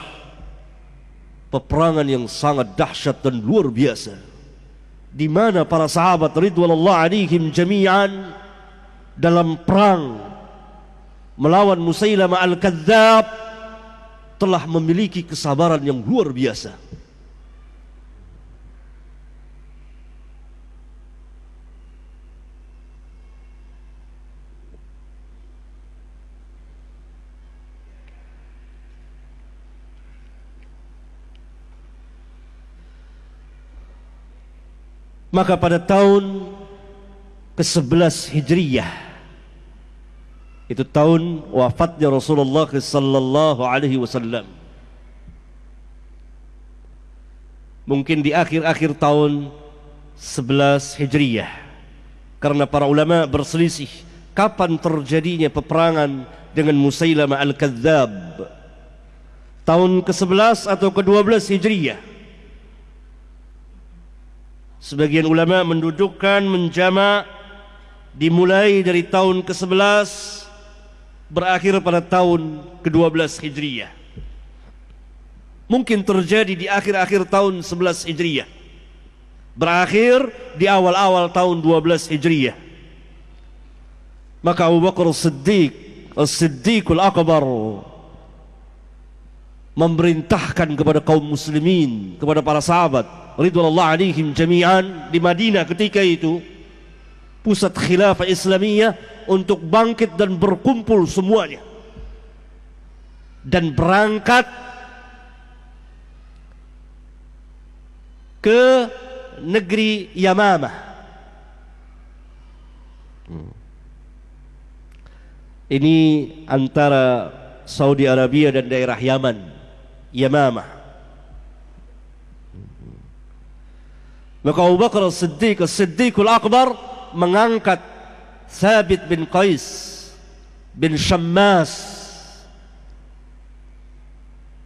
peperangan yang sangat dahsyat dan luar biasa, di mana para sahabat ridwanullah alaihim jami'an dalam perang melawan Musailamah Al-Kadzdzab telah memiliki kesabaran yang luar biasa. Maka pada tahun ke-11 Hijriyah, itu tahun wafatnya Rasulullah sallallahu alaihi wasallam, mungkin di akhir-akhir tahun 11 Hijriyah, karena para ulama berselisih kapan terjadinya peperangan dengan Musailamah Al-Kadzdzab, tahun ke-11 atau ke-12 Hijriyah. Sebagian ulama mendudukkan, menjamak, dimulai dari tahun ke-11 berakhir pada tahun ke-12 Hijriyah. Mungkin terjadi di akhir-akhir tahun 11 Hijriyah, berakhir di awal-awal tahun 12 Hijriyah. Maka Abu Bakar As-Siddiq, As-Siddiqul Akbar, memerintahkan kepada kaum muslimin, kepada para sahabat ridwanullah alaihim jami'an di Madinah ketika itu, pusat khilafah Islamiyah, untuk bangkit dan berkumpul semuanya dan berangkat ke negeri Yamamah. Ini antara Saudi Arabia dan daerah Yaman, Yamamah. Maka Abu Bakar As-Siddiq, As-Siddiqul Akbar, mengangkat Thabit bin Qais bin Shammas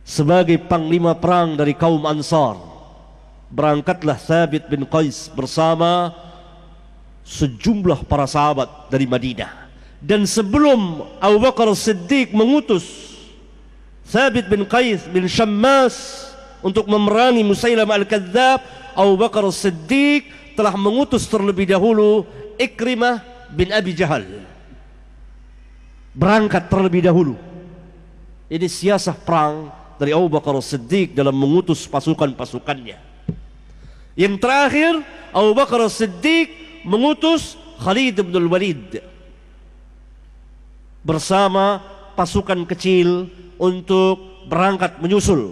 sebagai panglima perang dari kaum Ansar. Berangkatlah Thabit bin Qais bersama sejumlah para sahabat dari Madinah. Dan sebelum Abu Bakar As-Siddiq mengutus Thabit bin Qais bin Shammas untuk memerangi Musailamah Al-Kadzdzab, Abu Bakar As-Siddiq telah mengutus terlebih dahulu Ikrimah bin Abi Jahal, berangkat terlebih dahulu. Ini siasah perang dari Abu Bakar As-Siddiq dalam mengutus pasukan-pasukannya. Yang terakhir, Abu Bakar As-Siddiq mengutus Khalid bin Walid bersama pasukan kecil untuk berangkat menyusul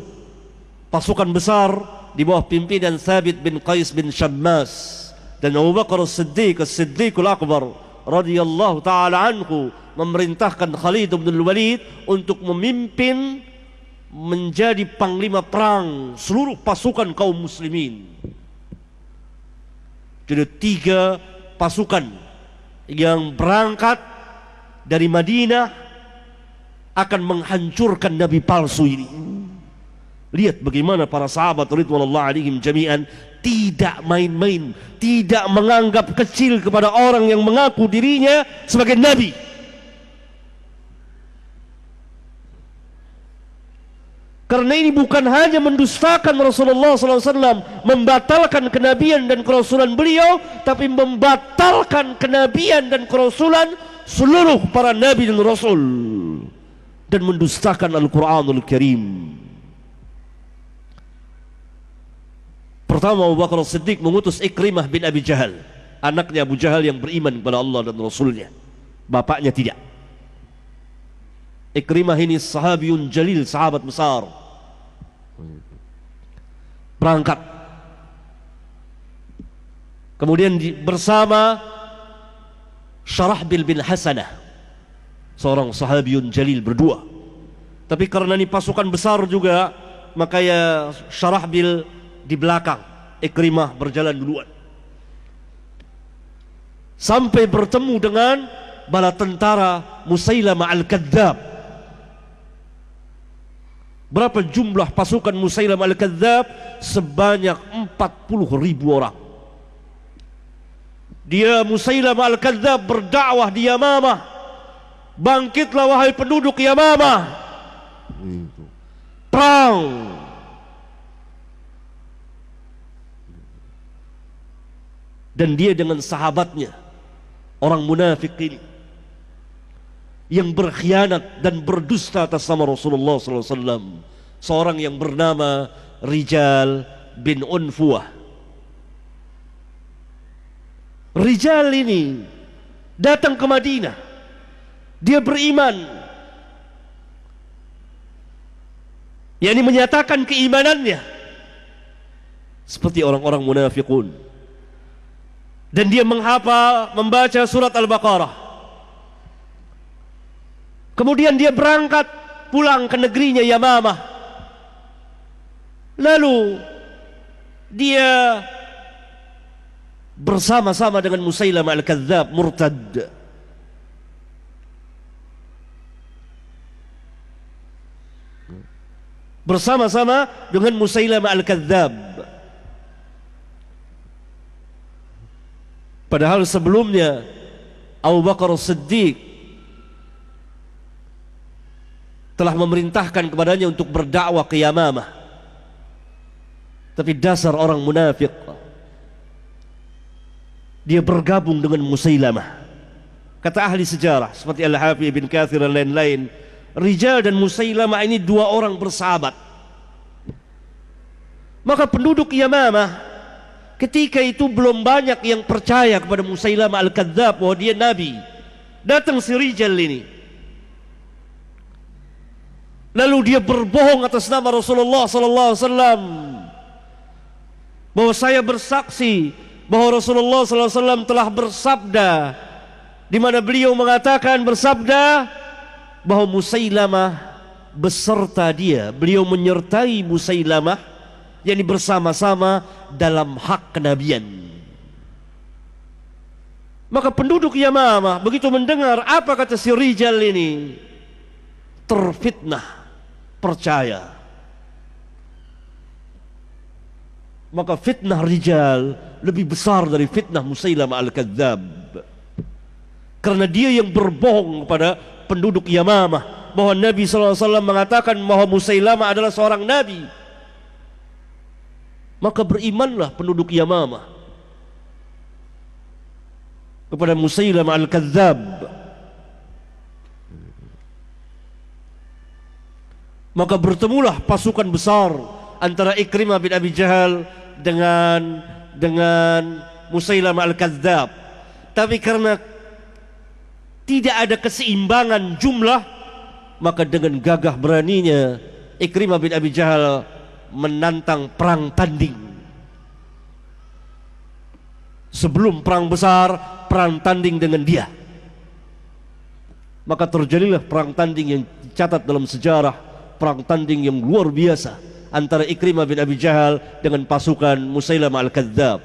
pasukan besar di bawah pimpinan Thabit bin Qais bin Shammas. Dan Abu Bakar As-Siddiq, As-Siddiqul Akbar radhiyallahu ta'ala anhu, memerintahkan Khalid bin Walid untuk memimpin, menjadi panglima perang seluruh pasukan kaum muslimin. Jadi 3 pasukan yang berangkat dari Madinah akan menghancurkan nabi palsu ini. Lihat bagaimana para sahabat ridwanullah alaihim jami'an tidak main-main, tidak menganggap kecil kepada orang yang mengaku dirinya sebagai nabi. Karena ini bukan hanya mendustakan Rasulullah SAW, membatalkan kenabian dan kerasulan beliau, tapi membatalkan kenabian dan kerasulan seluruh para nabi dan rasul, dan mendustakan Al-Quranul Karim. Pertama, Abu Bakar As-Siddiq mengutus Ikrimah bin Abi Jahal, anaknya Abu Jahal yang beriman kepada Allah dan Rasulnya, bapaknya tidak. Ikrimah ini sahabiyun jalil, sahabat besar. Berangkat. Kemudian bersama Syarahbil bin Hasanah, seorang sahabiyun jalil, berdua. Tapi karena ini pasukan besar juga, maka ya Syarahbil di belakang, Ikrimah berjalan duluan. Sampai bertemu dengan bala tentara Musailamah Al-Kadzab. Berapa jumlah pasukan Musailamah Al-Kadzab? Sebanyak 40.000 orang. Dia Musailamah Al-Kadzab berdakwah di Yamamah. Bangkitlah wahai penduduk Yamamah, perang. Dan dia dengan sahabatnya, orang munafik ini, yang berkhianat dan berdusta atas nama Rasulullah SAW, seorang yang bernama Rijal bin Unfuah. Rijal ini datang ke Madinah, dia beriman, yakni menyatakan keimanannya seperti orang-orang munafikun. Dan dia membaca surat Al-Baqarah. Kemudian dia berangkat pulang ke negerinya Yamamah. Lalu dia bersama-sama dengan Musailamah Al-Kadzab, murtad. Bersama-sama dengan Musailamah Al-Kadzab. Padahal sebelumnya Abu Bakar As-Siddiq telah memerintahkan kepadanya untuk berdakwah ke Yamamah. Tapi dasar orang munafik, dia bergabung dengan Musailamah. Kata ahli sejarah seperti Al-Hafidz Ibn Katsir dan lain-lain, Rijal dan Musailamah ini dua orang bersahabat. Maka penduduk Yamamah ketika itu belum banyak yang percaya kepada Musailamah Al-Kadzab bahwa dia nabi. Datang si Rijal ini, lalu dia berbohong atas nama Rasulullah SAW bahwa saya bersaksi bahwa Rasulullah SAW telah bersabda, di mana beliau mengatakan bersabda bahwa Musailamah beserta dia, beliau menyertai Musailamah, yakni bersama-sama dalam hak kenabian. Maka penduduk Yamamah begitu mendengar apa kata si Rijal ini, terfitnah, percaya. Maka fitnah Rijal lebih besar dari fitnah Musailamah Al-Kadzab, karena dia yang berbohong kepada penduduk Yamamah bahwa Nabi SAW mengatakan bahwa Musailamah adalah seorang nabi. Maka berimanlah penduduk Yamamah kepada Musailamah Al-Kadzab. Maka bertemulah pasukan besar antara Ikrimah bin Abi Jahal dengan Musailamah Al-Kadzab. Tapi karena tidak ada keseimbangan jumlah, maka dengan gagah beraninya Ikrimah bin Abi Jahal menantang perang tanding. Sebelum perang besar, perang tanding dengan dia. Maka terjadilah perang tanding yang dicatat dalam sejarah, perang tanding yang luar biasa antara Ikrimah bin Abi Jahal dengan pasukan Musailamah Al-Kadzab.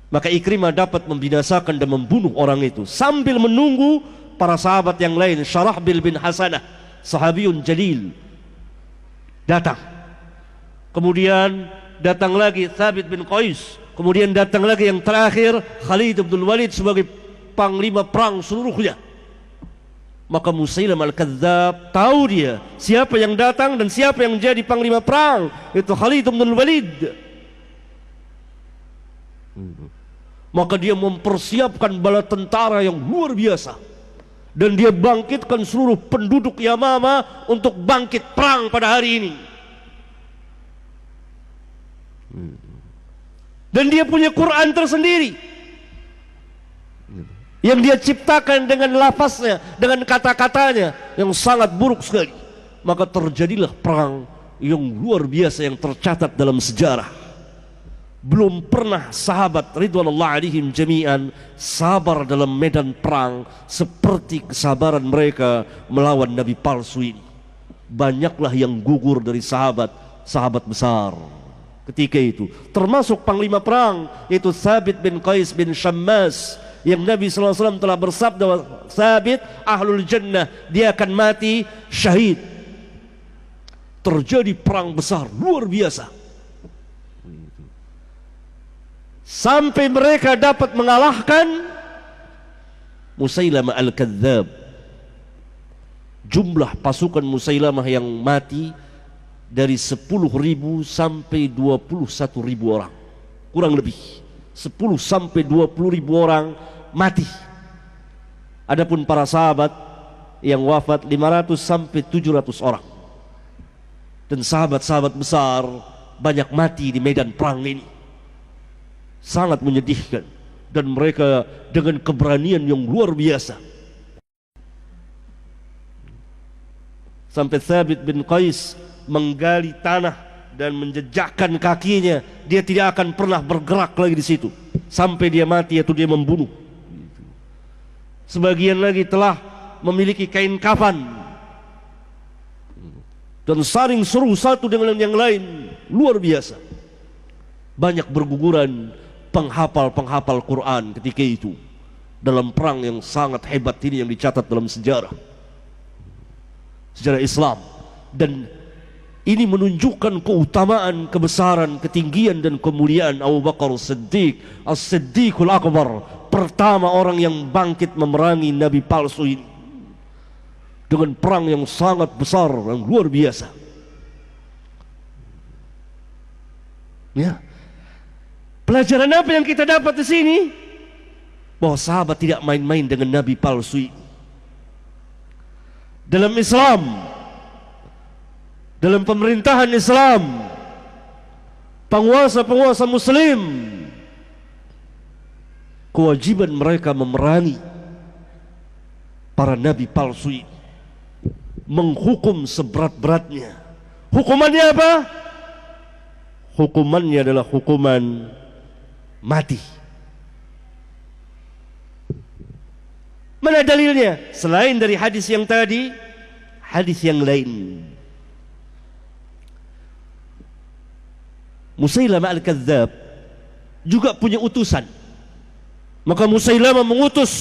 Maka Ikrimah dapat membinasakan dan membunuh orang itu sambil menunggu para sahabat yang lain. Syarahbil bin Hasanah, sahabiyun jalil, datang. Kemudian datang lagi Thabit bin Qais. Kemudian datang lagi yang terakhir Khalid bin Walid sebagai panglima perang seluruhnya. Maka Musailamah al-Kadzdzab tahu dia siapa yang datang dan siapa yang jadi panglima perang, itu Khalid bin Walid. Maka dia mempersiapkan bala tentara yang luar biasa, dan dia bangkitkan seluruh penduduk Yamama untuk bangkit perang pada hari ini. Dan dia punya Quran tersendiri yang dia ciptakan dengan lafaznya, dengan kata-katanya yang sangat buruk sekali. Maka terjadilah perang yang luar biasa yang tercatat dalam sejarah. Belum pernah sahabat ridwanullah alaihim jami'an sabar dalam medan perang seperti kesabaran mereka melawan nabi palsu ini. Banyaklah yang gugur dari sahabat besar ketika itu, termasuk panglima perang yaitu Thabit bin Qais bin Syammas, yang Nabi SAW telah bersabda, Thabit ahlul jannah, dia akan mati syahid. Terjadi perang besar luar biasa sampai mereka dapat mengalahkan Musailamah al-Kadzdzab. Jumlah pasukan Musailamah yang mati dari 10.000 sampai 21.000 orang, kurang lebih 10 sampai 20.000 orang mati. Adapun para sahabat yang wafat 500 sampai 700 orang. Dan sahabat-sahabat besar banyak mati di medan perang ini. Sangat menyedihkan, dan mereka dengan keberanian yang luar biasa. Sampai Thabit bin Qais menggali tanah dan menjejakkan kakinya, dia tidak akan pernah bergerak lagi di situ sampai dia mati atau dia membunuh. Sebagian lagi telah memiliki kain kafan dan saling seru satu dengan yang lain, luar biasa. Banyak berguguran penghafal Quran ketika itu dalam perang yang sangat hebat ini yang dicatat dalam sejarah Islam. Dan ini menunjukkan keutamaan, kebesaran, ketinggian dan kemuliaan Abu Bakar As-Siddiq, As-Siddiqul Akbar, pertama orang yang bangkit memerangi nabi palsu ini dengan perang yang sangat besar dan luar biasa. Ya. Pelajaran apa yang kita dapat di sini? Bahwa sahabat tidak main-main dengan nabi palsu. Dalam Islam, dalam pemerintahan Islam, penguasa-penguasa muslim, kewajiban mereka memerangi para nabi palsu, menghukum seberat-beratnya. Hukumannya apa? Hukumannya adalah hukuman mati. Mana dalilnya? Selain dari hadis yang tadi, hadis yang lain. Musailamah al-Kadzdzab juga punya utusan. Maka Musailamah mengutus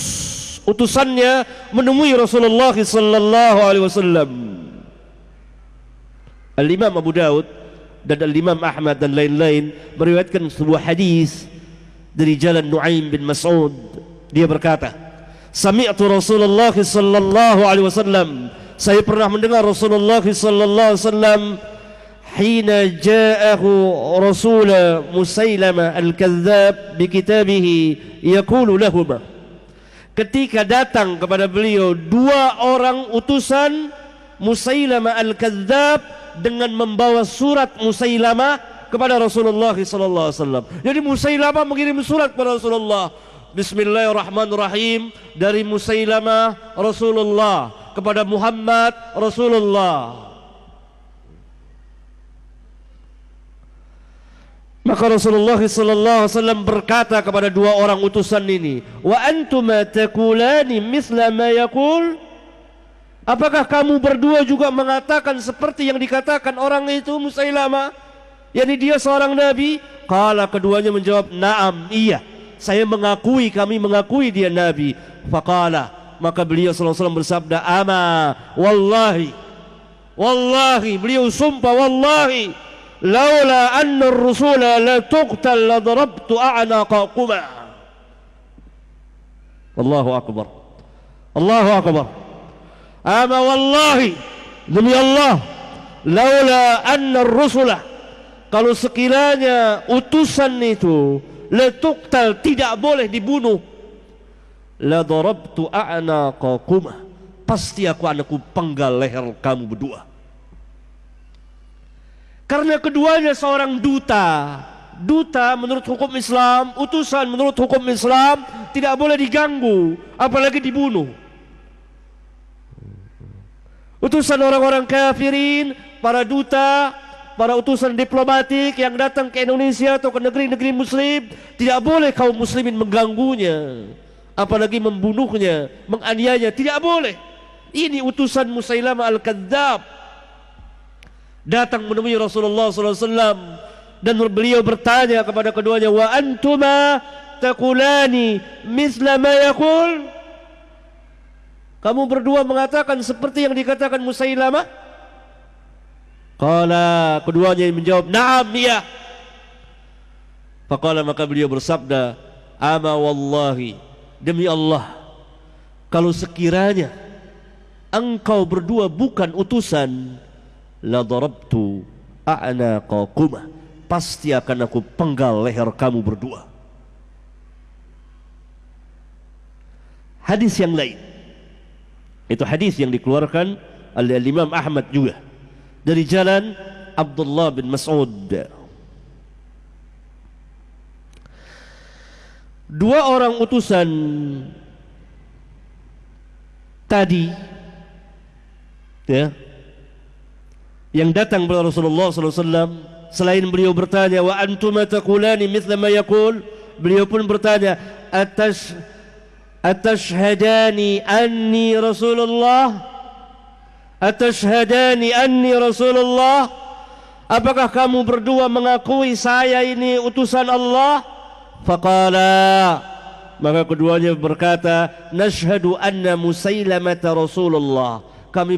utusannya menemui Rasulullah sallallahu alaihi wasallam. Al-Imam Abu Daud dan Al-Imam Ahmad dan lain-lain meriwayatkan sebuah hadis dari jalan Nuaim bin Mas'ud. Dia berkata, sami'tu Rasulullah sallallahu alaihi wasallam, saya pernah mendengar Rasulullah sallallahu alaihi wasallam hina ja'ahu Rasul Musailamah al-Kadzdzab bi kitabihi yaqulu lahum, ketika datang kepada beliau dua orang utusan Musailamah al-Kadzdzab dengan membawa surat Musailamah kepada Rasulullah sallallahu alaihi wasallam. Jadi Musailamah mengirim surat kepada Rasulullah. Bismillahirrahmanirrahim, dari Musailamah Rasulullah kepada Muhammad Rasulullah. Maka Rasulullah sallallahu alaihi wasallam berkata kepada dua orang utusan ini, "Wa antuma taqulani misla ma yaqul?" Apakah kamu berdua juga mengatakan seperti yang dikatakan orang itu Musailamah? Yani dia seorang nabi? Qala, keduanya menjawab, "Na'am, iya." kami mengakui dia nabi. Faqala, maka beliau sallallahu alaihi wasallam bersabda, ama wallahi, wallahi, beliau sumpah, wallahi, laula anna ar-rusula la tuqtal la darabtu a'naqakuma. Allahu akbar, Allahu akbar. Ama wallahi, demi Allah, laula anna ar-rusula, kalau sekiranya utusan itu la tuqtal, tidak boleh dibunuh, la darabtu a'naqakuma, pasti aku penggal leher kamu berdua. Karena keduanya seorang duta. Duta menurut hukum Islam, utusan menurut hukum Islam tidak boleh diganggu, apalagi dibunuh. Utusan orang-orang kafirin, para duta, para utusan diplomatik yang datang ke Indonesia atau ke negeri-negeri muslim, tidak boleh kaum muslimin mengganggunya, apalagi membunuhnya, menganiayanya, tidak boleh. Ini utusan Musailamah al-Kadzdzab datang menemui Rasulullah SAW, dan beliau bertanya kepada keduanya, wa antuma taqulani misla ma yaqul, kamu berdua mengatakan seperti yang dikatakan Musailamah? Qala, keduanya menjawab, na'am, ya. Faqala, maka beliau bersabda, ama wallahi, demi Allah, kalau sekiranya engkau berdua bukan utusan, la darabtu a'naqakuma, pasti akan aku penggal leher kamu berdua. Hadis yang lain, itu hadis yang dikeluarkan oleh Imam Ahmad juga dari jalan Abdullah bin Mas'ud. Dua orang utusan tadi, ya, yang datang kepada Rasulullah SAW, selain beliau bertanya, wa antuma taqulani mithla ma yaqul, beliau pun bertanya, atashhadani anni Rasulullah, atashhadani anni Rasulullah, apakah kamu berdua mengakui saya ini utusan Allah? Faqala, maka keduanya berkata, nashhadu anna Musailamata Rasulullah, kami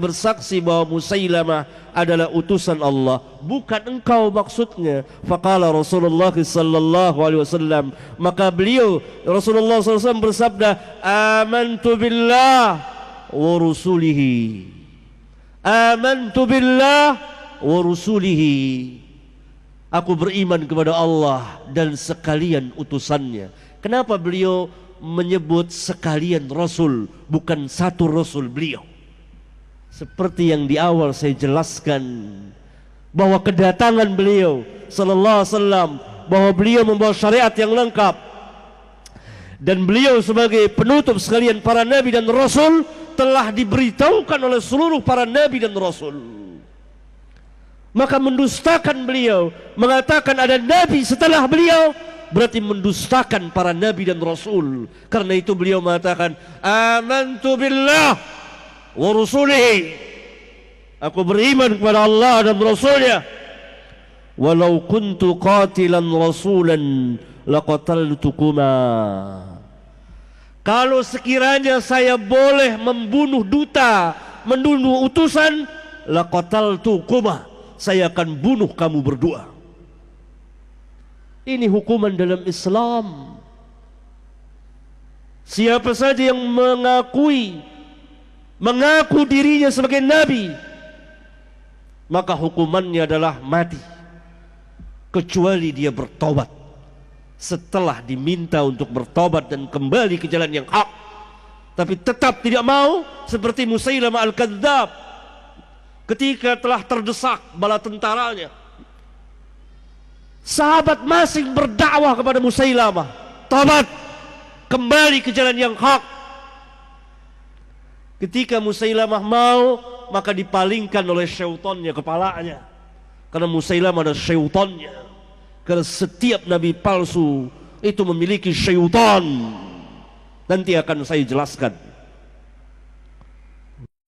bersaksi bahwa Musailamah adalah utusan Allah, bukan engkau maksudnya. Faqala Rasulullah sallallahu alaihi wasallam, maka beliau Rasulullah SAW bersabda, amantu billah wa rusulihi, amantu billah wa rusulihi, aku beriman kepada Allah dan sekalian utusannya. Kenapa beliau menyebut sekalian Rasul, bukan satu Rasul beliau? Seperti yang di awal saya jelaskan, bahwa kedatangan beliau sallallahu alaihi wasallam, bahwa beliau membawa syariat yang lengkap, dan beliau sebagai penutup sekalian para nabi dan rasul telah diberitahukan oleh seluruh para nabi dan rasul. Maka mendustakan beliau, mengatakan ada nabi setelah beliau, berarti mendustakan para nabi dan rasul. Karena itu beliau mengatakan, amantu billah wa rusulihi, aku beriman kepada Allah dan rasulnya. Walau kuntu qatilan rasulan laqataltukuma, kalau sekiranya saya boleh membunuh duta, membunuh utusan, laqataltukuma, saya akan bunuh kamu berdua. Ini hukuman dalam Islam. Siapa saja yang mengaku dirinya sebagai nabi, maka hukumannya adalah mati, kecuali dia bertobat. Setelah diminta untuk bertobat dan kembali ke jalan yang hak, tapi tetap tidak mau, seperti Musailamah al-Kadzdzab ketika telah terdesak bala tentaranya. Sahabat masih berdakwah kepada Musailamah, tobat, kembali ke jalan yang hak. Ketika Musailamah mau, maka dipalingkan oleh syaitannya kepalanya, karena Musailamah ada syaitannya. Karena setiap nabi palsu itu memiliki syaitan. Nanti akan saya jelaskan.